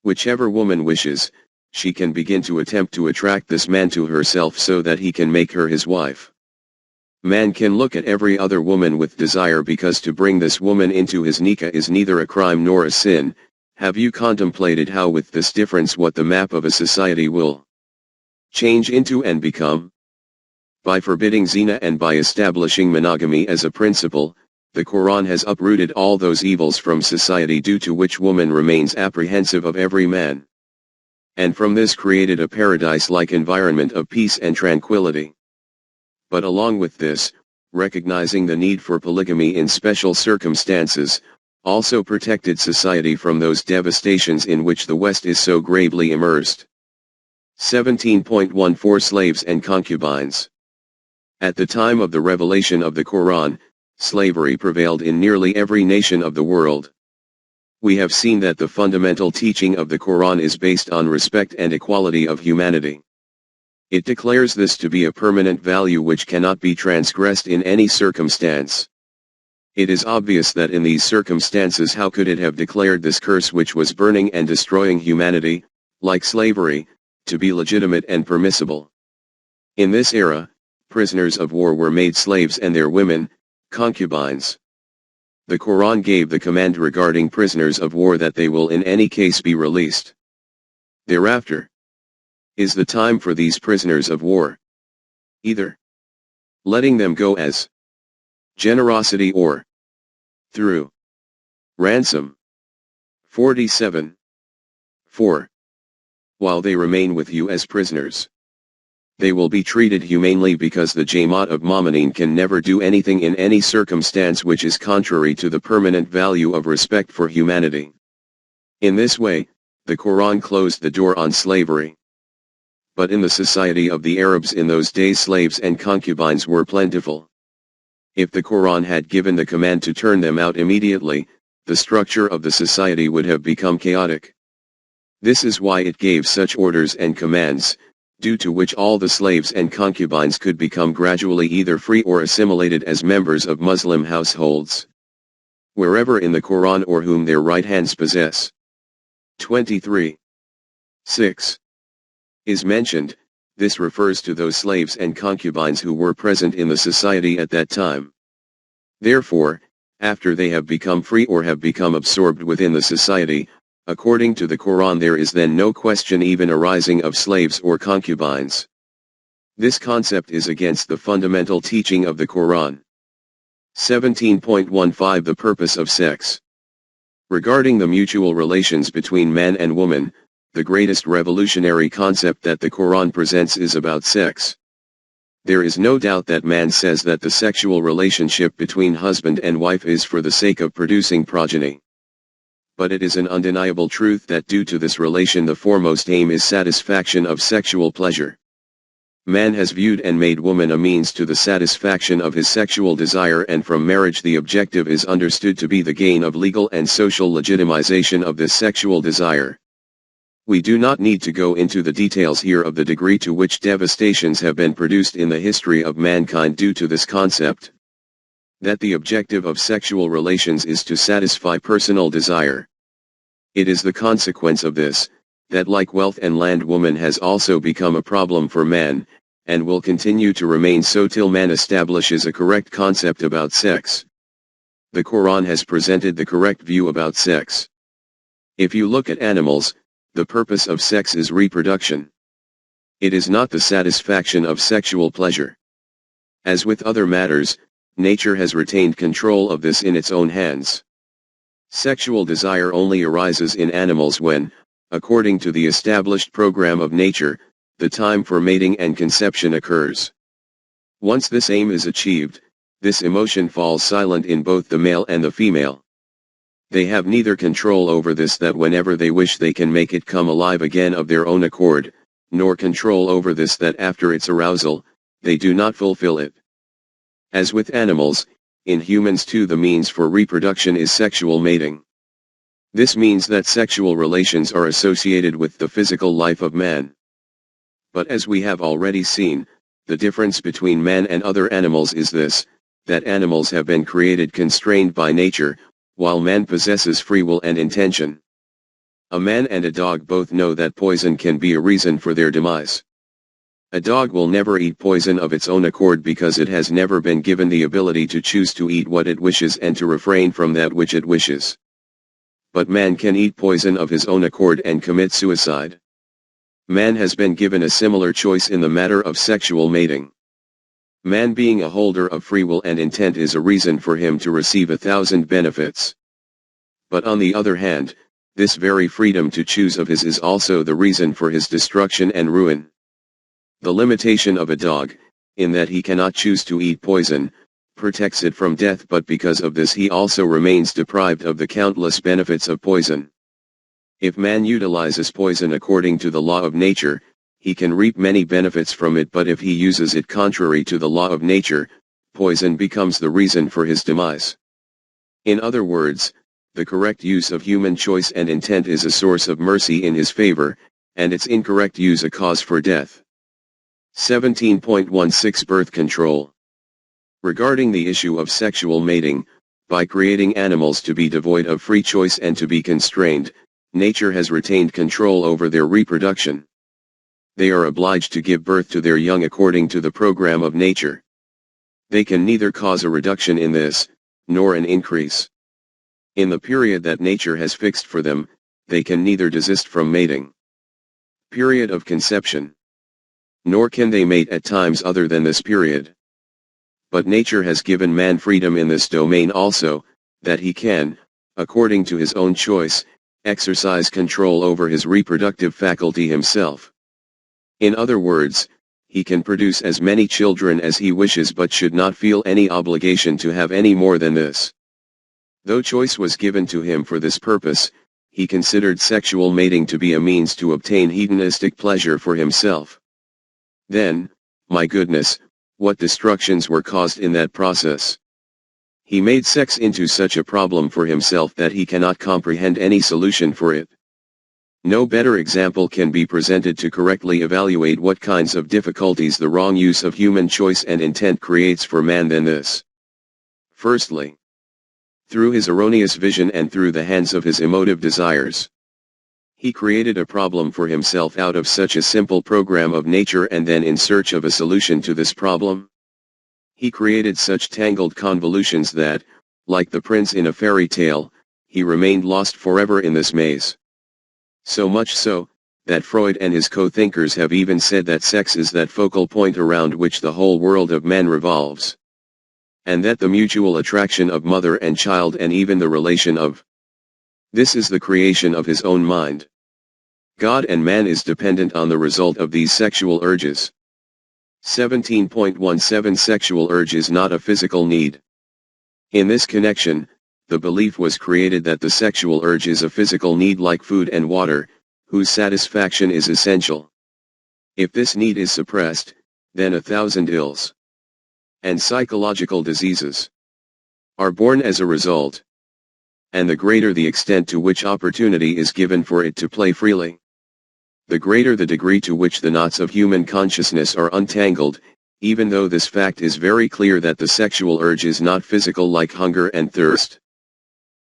Whichever woman wishes, she can begin to attempt to attract this man to herself so that he can make her his wife. Man can look at every other woman with desire because to bring this woman into his nikah is neither a crime nor a sin. Have you contemplated how with this difference what the map of a society will change into and become? By forbidding zina and by establishing monogamy as a principle, the Quran has uprooted all those evils from society due to which woman remains apprehensive of every man. And from this created a paradise-like environment of peace and tranquility. But along with this, recognizing the need for polygamy in special circumstances, also protected society from those devastations in which the West is so gravely immersed. 17.14 Slaves and concubines. At the time of the revelation of the Quran, slavery prevailed in nearly every nation of the world. We have seen that the fundamental teaching of the Quran is based on respect and equality of humanity. It declares this to be a permanent value which cannot be transgressed in any circumstance. It is obvious that in these circumstances how could it have declared this curse which was burning and destroying humanity, like slavery, to be legitimate and permissible. In this era, prisoners of war were made slaves and their women, concubines. The Quran gave the command regarding prisoners of war that they will in any case be released. Thereafter is the time for these prisoners of war, either letting them go as generosity or through ransom. 47. 4. While they remain with you as prisoners, they will be treated humanely, because the Jamaat of Mu'minin can never do anything in any circumstance which is contrary to the permanent value of respect for humanity. In this way, the Quran closed the door on slavery. But in the society of the Arabs in those days, slaves and concubines were plentiful. If the Quran had given the command to turn them out immediately, the structure of the society would have become chaotic. This is why it gave such orders and commands, due to which all the slaves and concubines could become gradually either free or assimilated as members of Muslim households, wherever in the Quran or whom their right hands possess. 23. 6. Is mentioned. This refers to those slaves and concubines who were present in the society at that time. Therefore, after they have become free or have become absorbed within the society, according to the Quran, there is then no question even arising of slaves or concubines. This concept is against the fundamental teaching of the Quran. 17.15 The purpose of sex. Regarding the mutual relations between man and woman, the greatest revolutionary concept that the Quran presents is about sex. There is no doubt that man says that the sexual relationship between husband and wife is for the sake of producing progeny. But it is an undeniable truth that due to this relation the foremost aim is satisfaction of sexual pleasure. Man has viewed and made woman a means to the satisfaction of his sexual desire, and from marriage the objective is understood to be the gain of legal and social legitimization of this sexual desire. We do not need to go into the details here of the degree to which devastations have been produced in the history of mankind due to this concept. That the objective of sexual relations is to satisfy personal desire. It is the consequence of this, that like wealth and land, woman has also become a problem for man, and will continue to remain so till man establishes a correct concept about sex. The Quran has presented the correct view about sex. If you look at animals, the purpose of sex is reproduction. It is not the satisfaction of sexual pleasure. As with other matters, nature has retained control of this in its own hands. Sexual desire only arises in animals when, according to the established program of nature, the time for mating and conception occurs. Once this aim is achieved, this emotion falls silent in both the male and the female. They have neither control over this, that whenever they wish they can make it come alive again of their own accord, nor control over this, that after its arousal, they do not fulfill it. As with animals, in humans too the means for reproduction is sexual mating. This means that sexual relations are associated with the physical life of man. But as we have already seen, the difference between man and other animals is this, that animals have been created constrained by nature, while man possesses free will and intention. A man and a dog both know that poison can be a reason for their demise. A dog will never eat poison of its own accord because it has never been given the ability to choose to eat what it wishes and to refrain from that which it wishes. But man can eat poison of his own accord and commit suicide. Man has been given a similar choice in the matter of sexual mating. Man being a holder of free will and intent is a reason for him to receive 1,000 benefits. But on the other hand, this very freedom to choose of his is also the reason for his destruction and ruin. The limitation of a dog, in that he cannot choose to eat poison, protects it from death, but because of this he also remains deprived of the countless benefits of poison. If man utilizes poison according to the law of nature, he can reap many benefits from it, but if he uses it contrary to the law of nature, poison becomes the reason for his demise. In other words, the correct use of human choice and intent is a source of mercy in his favor, and its incorrect use a cause for death. 17.16 Birth control. Regarding the issue of sexual mating, by creating animals to be devoid of free choice and to be constrained, nature has retained control over their reproduction. They are obliged to give birth to their young according to the program of nature. They can neither cause a reduction in this, nor an increase. In the period that nature has fixed for them, they can neither desist from mating, Period of conception. Nor can they mate at times other than this period. But nature has given man freedom in this domain also, that he can, according to his own choice, exercise control over his reproductive faculty himself. In other words, he can produce as many children as he wishes but should not feel any obligation to have any more than this. Though choice was given to him for this purpose, he considered sexual mating to be a means to obtain hedonistic pleasure for himself. Then, my goodness, what destructions were caused in that process. He made sex into such a problem for himself that he cannot comprehend any solution for it. No better example can be presented to correctly evaluate what kinds of difficulties the wrong use of human choice and intent creates for man than this. Firstly, through his erroneous vision and through the hands of his emotive desires, he created a problem for himself out of such a simple program of nature, and then in search of a solution to this problem, he created such tangled convolutions that, like the prince in a fairy tale, he remained lost forever in this maze. So much so, that Freud and his co-thinkers have even said that sex is that focal point around which the whole world of men revolves. And that the mutual attraction of mother and child and even the relation of this is the creation of his own mind. God and man is dependent on the result of these sexual urges. 17.17 Sexual urge is not a physical need. In this connection, the belief was created that the sexual urge is a physical need like food and water, whose satisfaction is essential. If this need is suppressed, then 1,000 ills and psychological diseases are born as a result. And the greater the extent to which opportunity is given for it to play freely, the greater the degree to which the knots of human consciousness are untangled, even though this fact is very clear that the sexual urge is not physical like hunger and thirst.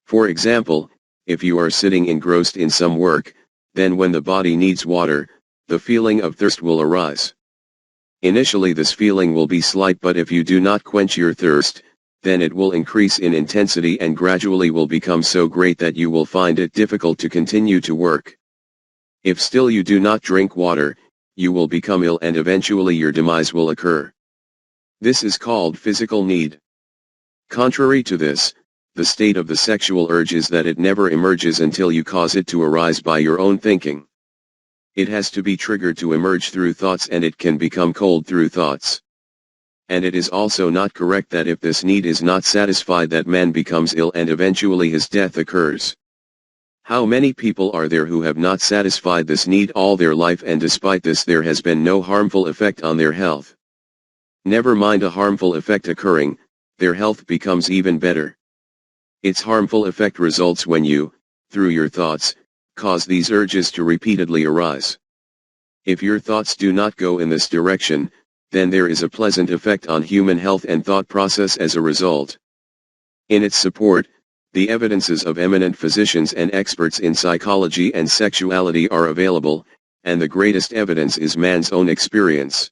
For example, if you are sitting engrossed in some work, then when the body needs water, the feeling of thirst will arise. Initially this feeling will be slight, but if you do not quench your thirst, then it will increase in intensity and gradually will become so great that you will find it difficult to continue to work. If still you do not drink water, you will become ill and eventually your demise will occur. This is called physical need. Contrary to this, the state of the sexual urge is that it never emerges until you cause it to arise by your own thinking. It has to be triggered to emerge through thoughts, and it can become cold through thoughts. And it is also not correct that if this need is not satisfied that man becomes ill and eventually his death occurs. How many people are there who have not satisfied this need all their life, and despite this there has been no harmful effect on their health? Never mind a harmful effect occurring, their health becomes even better. Its harmful effect results when you, through your thoughts, cause these urges to repeatedly arise. If your thoughts do not go in this direction, then there is a pleasant effect on human health and thought process as a result. In its support, the evidences of eminent physicians and experts in psychology and sexuality are available, and the greatest evidence is man's own experience.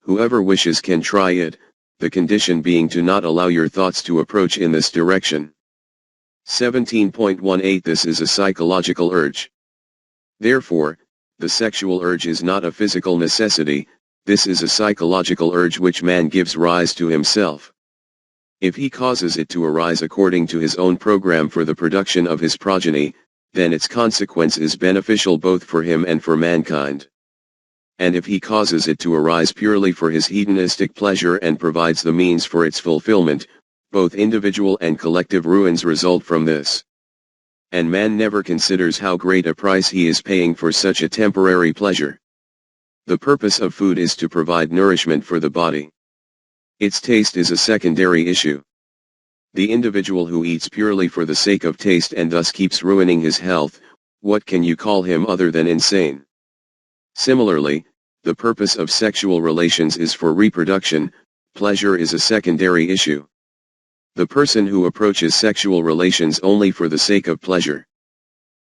Whoever wishes can try it, the condition being to not allow your thoughts to approach in this direction. 17.18 This is a psychological urge. Therefore, the sexual urge is not a physical necessity, this is a psychological urge which man gives rise to himself. If he causes it to arise according to his own program for the production of his progeny, then its consequence is beneficial both for him and for mankind. And if he causes it to arise purely for his hedonistic pleasure and provides the means for its fulfillment, both individual and collective ruins result from this. And man never considers how great a price he is paying for such a temporary pleasure. The purpose of food is to provide nourishment for the body. Its taste is a secondary issue. The individual who eats purely for the sake of taste and thus keeps ruining his health, what can you call him other than insane? Similarly, the purpose of sexual relations is for reproduction, pleasure is a secondary issue. The person who approaches sexual relations only for the sake of pleasure,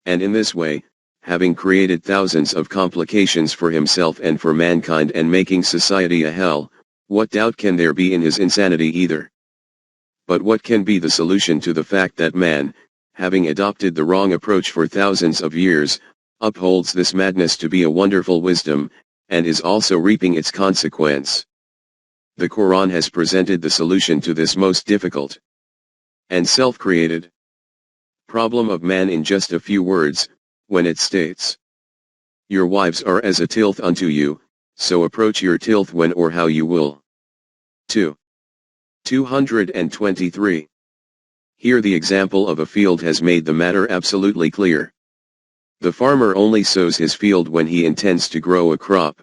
and in this way, having created thousands of complications for himself and for mankind and making society a hell, what doubt can there be in his insanity either? But what can be the solution to the fact that man, having adopted the wrong approach for thousands of years, upholds this madness to be a wonderful wisdom, and is also reaping its consequence. The Quran has presented the solution to this most difficult and self-created problem of man in just a few words, when it states, "Your wives are as a tilth unto you, so approach your tilth when or how you will." 2. 223. Here the example of a field has made the matter absolutely clear. The farmer only sows his field when he intends to grow a crop.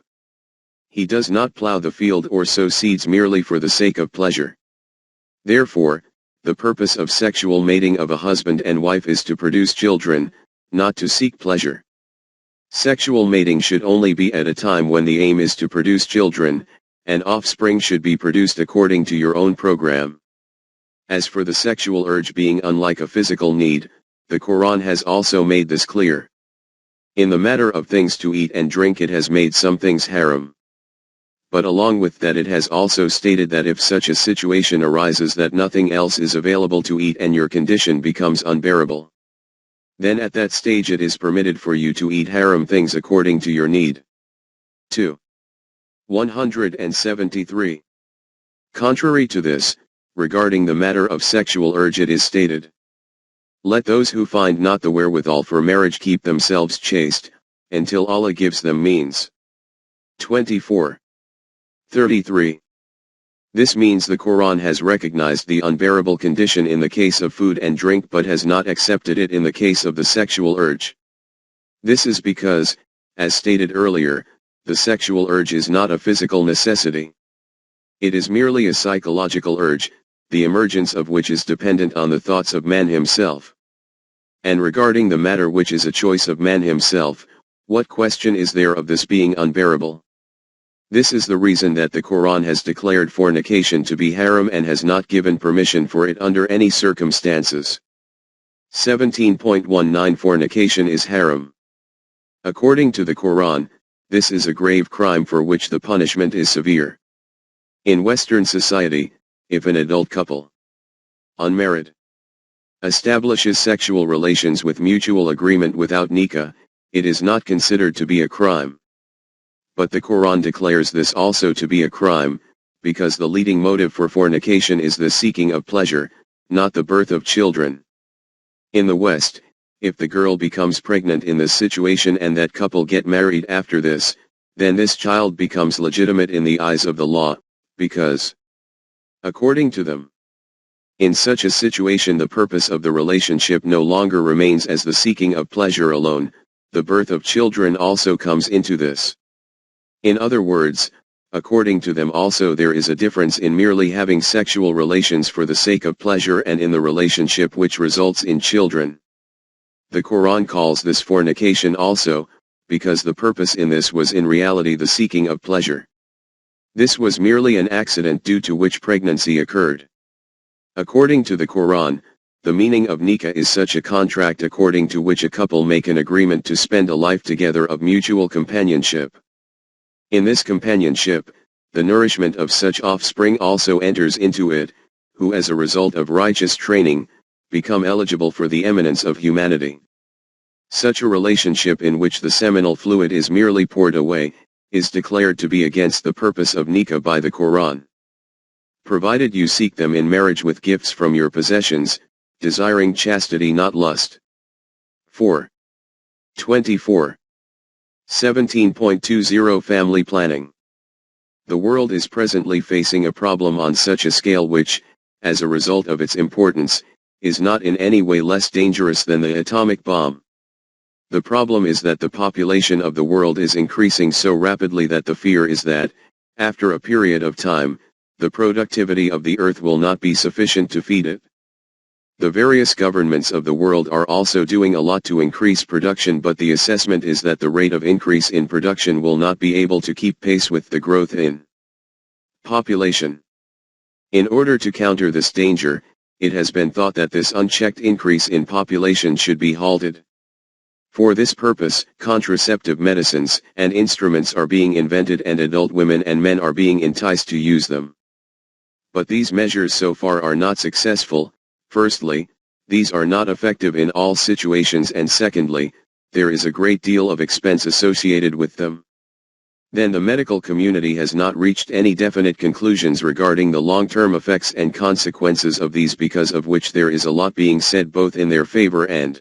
He does not plow the field or sow seeds merely for the sake of pleasure. Therefore, the purpose of sexual mating of a husband and wife is to produce children, not to seek pleasure. Sexual mating should only be at a time when the aim is to produce children, and offspring should be produced according to your own program. As for the sexual urge being unlike a physical need, the Quran has also made this clear. In the matter of things to eat and drink, it has made some things haram. But along with that, it has also stated that if such a situation arises that nothing else is available to eat and your condition becomes unbearable, then at that stage it is permitted for you to eat haram things according to your need. 2. 173. Contrary to this, regarding the matter of sexual urge, it is stated, "Let those who find not the wherewithal for marriage keep themselves chaste, until Allah gives them means." 24. 33. This means the Quran has recognized the unbearable condition in the case of food and drink but has not accepted it in the case of the sexual urge. This is because, as stated earlier, the sexual urge is not a physical necessity. It is merely a psychological urge, the emergence of which is dependent on the thoughts of man himself. And regarding the matter which is a choice of man himself, what question is there of this being unbearable? This is the reason that the Quran has declared fornication to be haram and has not given permission for it under any circumstances. 17.19 Fornication is haram. According to the Quran, this is a grave crime for which the punishment is severe. In Western society, if an adult couple, unmarried, establishes sexual relations with mutual agreement without nikah, it is not considered to be a crime. But the Quran declares this also to be a crime, because the leading motive for fornication is the seeking of pleasure, not the birth of children. In the West, if the girl becomes pregnant in this situation and that couple get married after this, then this child becomes legitimate in the eyes of the law, because, according to them, in such a situation the purpose of the relationship no longer remains as the seeking of pleasure alone, the birth of children also comes into this. In other words, according to them also there is a difference in merely having sexual relations for the sake of pleasure and in the relationship which results in children. The Quran calls this fornication also, because the purpose in this was in reality the seeking of pleasure. This was merely an accident due to which pregnancy occurred. According to the Quran, the meaning of nikah is such a contract according to which a couple make an agreement to spend a life together of mutual companionship. In this companionship, the nourishment of such offspring also enters into it, who as a result of righteous training, become eligible for the eminence of humanity. Such a relationship in which the seminal fluid is merely poured away, is declared to be against the purpose of nikah by the Quran. Provided you seek them in marriage with gifts from your possessions, desiring chastity not lust. 4. 24. 17.20 Family planning. The world is presently facing a problem on such a scale which, as a result of its importance, is not in any way less dangerous than the atomic bomb. The problem is that the population of the world is increasing so rapidly that the fear is that, after a period of time, the productivity of the earth will not be sufficient to feed it. The various governments of the world are also doing a lot to increase production, but the assessment is that the rate of increase in production will not be able to keep pace with the growth in population. In order to counter this danger, it has been thought that this unchecked increase in population should be halted. For this purpose, contraceptive medicines and instruments are being invented and adult women and men are being enticed to use them. But these measures so far are not successful. Firstly, these are not effective in all situations, and secondly, there is a great deal of expense associated with them. Then the medical community has not reached any definite conclusions regarding the long-term effects and consequences of these, because of which there is a lot being said both in their favor and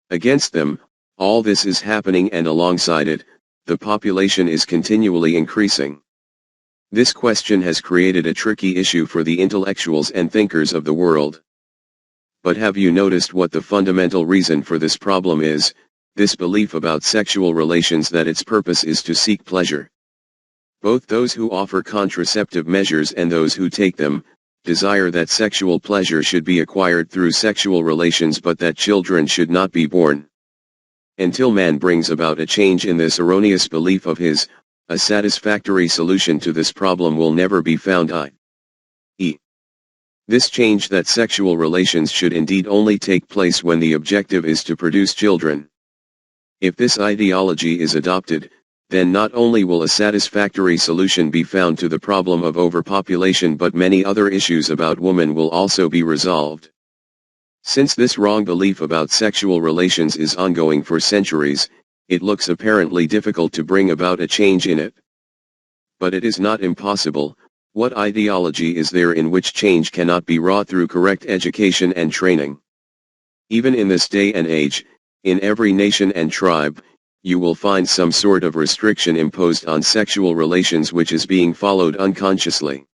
against them. All this is happening, and alongside it, the population is continually increasing. This question has created a tricky issue for the intellectuals and thinkers of the world. But have you noticed what the fundamental reason for this problem is? This belief about sexual relations that its purpose is to seek pleasure. Both those who offer contraceptive measures and those who take them, desire that sexual pleasure should be acquired through sexual relations, but that children should not be born. Until man brings about a change in this erroneous belief of his, a satisfactory solution to this problem will never be found, i.e. this change that sexual relations should indeed only take place when the objective is to produce children. If this ideology is adopted, then not only will a satisfactory solution be found to the problem of overpopulation, but many other issues about women will also be resolved. Since this wrong belief about sexual relations is ongoing for centuries, it looks apparently difficult to bring about a change in it. But it is not impossible. What ideology is there in which change cannot be wrought through correct education and training? Even in this day and age, in every nation and tribe, you will find some sort of restriction imposed on sexual relations which is being followed unconsciously.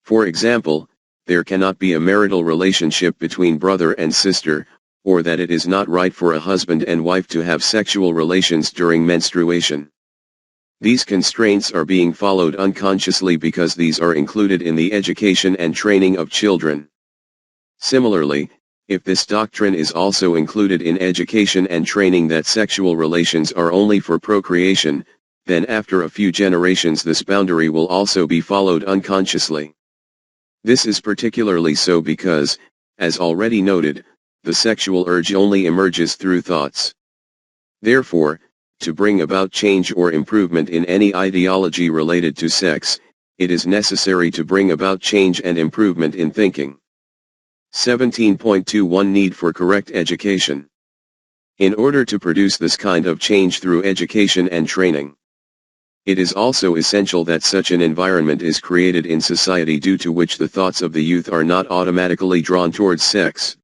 For example, there cannot be a marital relationship between brother and sister, or that it is not right for a husband and wife to have sexual relations during menstruation. These constraints are being followed unconsciously because these are included in the education and training of children. Similarly, if this doctrine is also included in education and training that sexual relations are only for procreation, then after a few generations this boundary will also be followed unconsciously. This is particularly so because, as already noted, the sexual urge only emerges through thoughts. Therefore, to bring about change or improvement in any ideology related to sex, it is necessary to bring about change and improvement in thinking. 17.21 Need for correct education. In order to produce this kind of change through education and training, it is also essential that such an environment is created in society due to which the thoughts of the youth are not automatically drawn towards sex.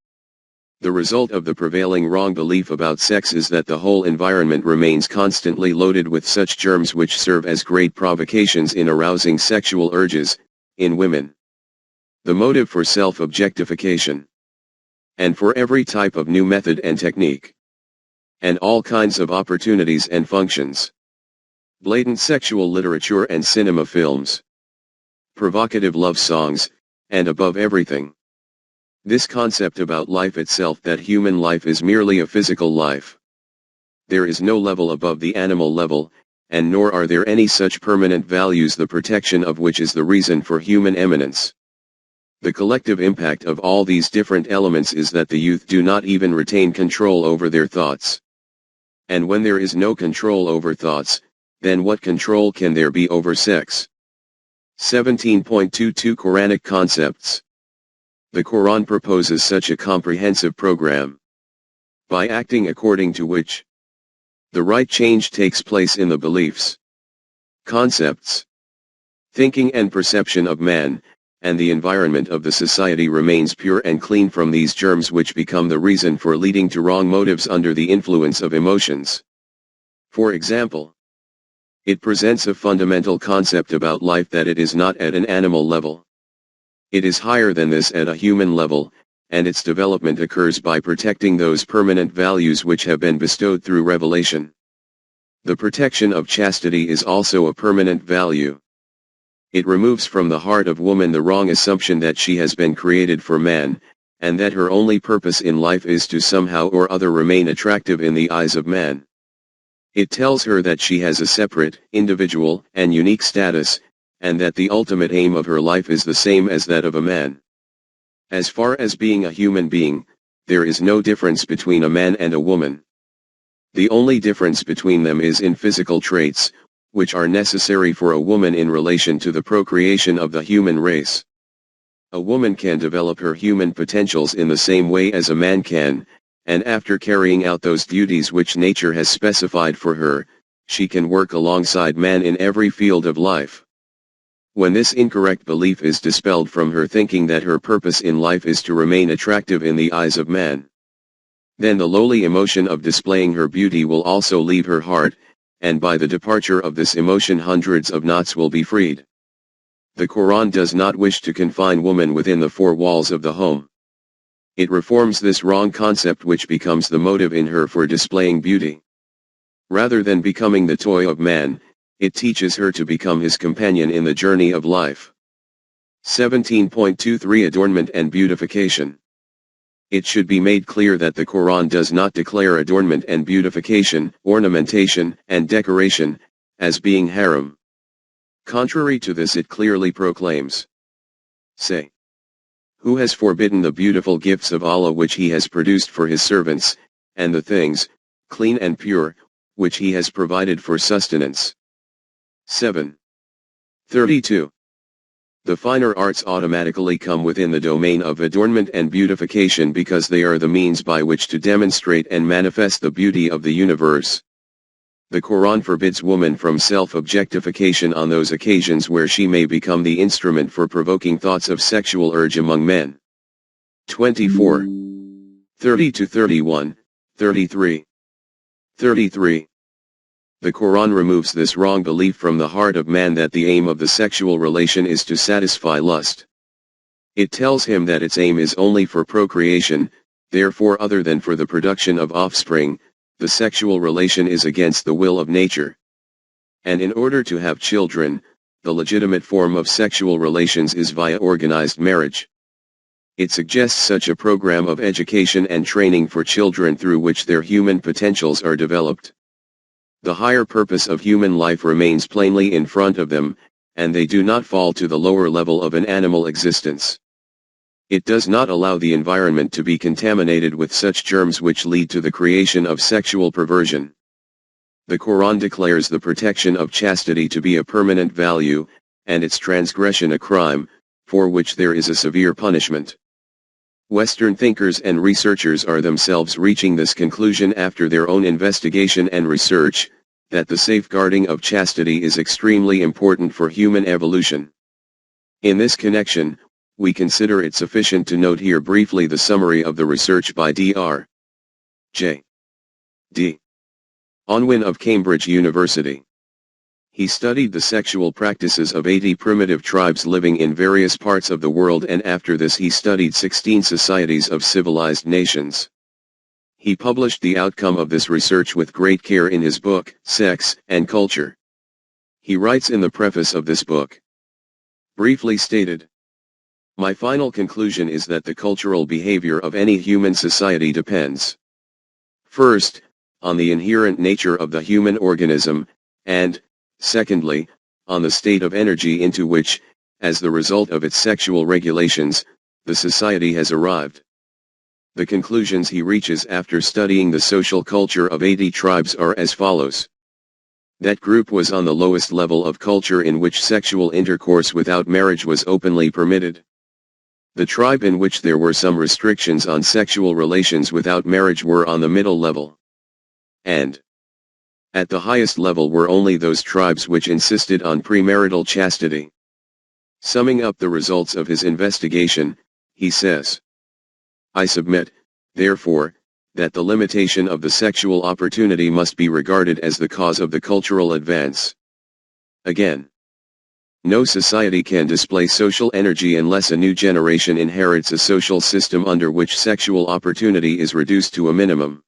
The result of the prevailing wrong belief about sex is that the whole environment remains constantly loaded with such germs which serve as great provocations in arousing sexual urges, in women. The motive for self-objectification. And for every type of new method and technique. And all kinds of opportunities and functions. Blatant sexual literature and cinema films. Provocative love songs, and above everything, this concept about life itself, that human life is merely a physical life. There is no level above the animal level, and nor are there any such permanent values the protection of which is the reason for human eminence. The collective impact of all these different elements is that the youth do not even retain control over their thoughts. And when there is no control over thoughts, then what control can there be over sex? 17.22 Quranic concepts. The Quran proposes such a comprehensive program, by acting according to which the right change takes place in the beliefs, concepts, thinking and perception of man, and the environment of the society remains pure and clean from these germs which become the reason for leading to wrong motives under the influence of emotions. For example, it presents a fundamental concept about life that it is not at an animal level. It is higher than this at a human level, and its development occurs by protecting those permanent values which have been bestowed through revelation. The protection of chastity is also a permanent value. It removes from the heart of woman the wrong assumption that she has been created for man, and that her only purpose in life is to somehow or other remain attractive in the eyes of man. It tells her that she has a separate, individual, and unique status, and that the ultimate aim of her life is the same as that of a man. As far as being a human being, there is no difference between a man and a woman. The only difference between them is in physical traits, which are necessary for a woman in relation to the procreation of the human race. A woman can develop her human potentials in the same way as a man can, and after carrying out those duties which nature has specified for her, she can work alongside man in every field of life. When this incorrect belief is dispelled from her thinking that her purpose in life is to remain attractive in the eyes of man, then the lowly emotion of displaying her beauty will also leave her heart, and by the departure of this emotion hundreds of knots will be freed. The Quran does not wish to confine woman within the four walls of the home. It reforms this wrong concept which becomes the motive in her for displaying beauty. Rather than becoming the toy of man, it teaches her to become his companion in the journey of life. 17.23 Adornment and Beautification. It should be made clear that the Quran does not declare adornment and beautification, ornamentation, and decoration, as being haram. Contrary to this, it clearly proclaims, "Say, who has forbidden the beautiful gifts of Allah which He has produced for His servants, and the things, clean and pure, which He has provided for sustenance?" 7.32. The finer arts automatically come within the domain of adornment and beautification because they are the means by which to demonstrate and manifest the beauty of the universe. The Quran forbids woman from self-objectification on those occasions where she may become the instrument for provoking thoughts of sexual urge among men. 24. 30-31, 33. 33. The Quran removes this wrong belief from the heart of man that the aim of the sexual relation is to satisfy lust. It tells him that its aim is only for procreation, therefore other than for the production of offspring, the sexual relation is against the will of nature. And in order to have children, the legitimate form of sexual relations is via organized marriage. It suggests such a program of education and training for children through which their human potentials are developed. The higher purpose of human life remains plainly in front of them, and they do not fall to the lower level of an animal existence. It does not allow the environment to be contaminated with such germs which lead to the creation of sexual perversion. The Quran declares the protection of chastity to be a permanent value, and its transgression a crime, for which there is a severe punishment. Western thinkers and researchers are themselves reaching this conclusion after their own investigation and research, that the safeguarding of chastity is extremely important for human evolution. In this connection, we consider it sufficient to note here briefly the summary of the research by Dr. J. D. Unwin of Cambridge University. He studied the sexual practices of 80 primitive tribes living in various parts of the world, and after this he studied 16 societies of civilized nations. He published the outcome of this research with great care in his book, Sex and Culture. He writes in the preface of this book, briefly stated, "My final conclusion is that the cultural behavior of any human society depends, first, on the inherent nature of the human organism, and, secondly, on the state of energy into which, as the result of its sexual regulations, the society has arrived." The conclusions he reaches after studying the social culture of 80 tribes are as follows. That group was on the lowest level of culture in which sexual intercourse without marriage was openly permitted. The tribe in which there were some restrictions on sexual relations without marriage were on the middle level. And at the highest level were only those tribes which insisted on premarital chastity. Summing up the results of his investigation, he says, "I submit, therefore, that the limitation of the sexual opportunity must be regarded as the cause of the cultural advance. Again, no society can display social energy unless a new generation inherits a social system under which sexual opportunity is reduced to a minimum.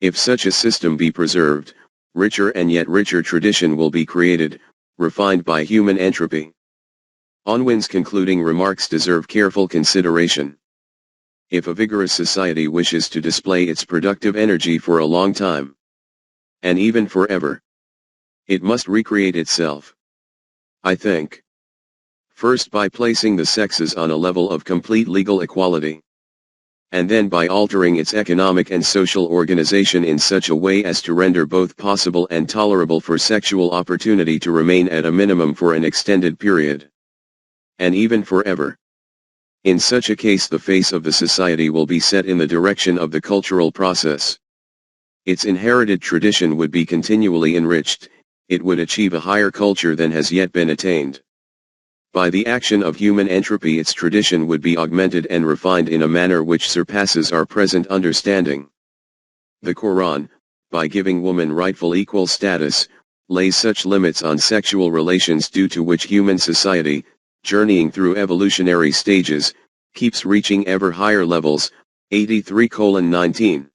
If such a system be preserved, richer and yet richer tradition will be created, refined by human entropy." Unwin's concluding remarks deserve careful consideration. If a vigorous society wishes to display its productive energy for a long time, and even forever, it must recreate itself. I think, first by placing the sexes on a level of complete legal equality, and then by altering its economic and social organization in such a way as to render both possible and tolerable for sexual opportunity to remain at a minimum for an extended period, and even forever. In such a case the face of the society will be set in the direction of the cultural process. Its inherited tradition would be continually enriched, it would achieve a higher culture than has yet been attained. By the action of human entropy its tradition would be augmented and refined in a manner which surpasses our present understanding. The Quran, by giving woman rightful equal status, lays such limits on sexual relations due to which human society, journeying through evolutionary stages, keeps reaching ever higher levels. 83:19.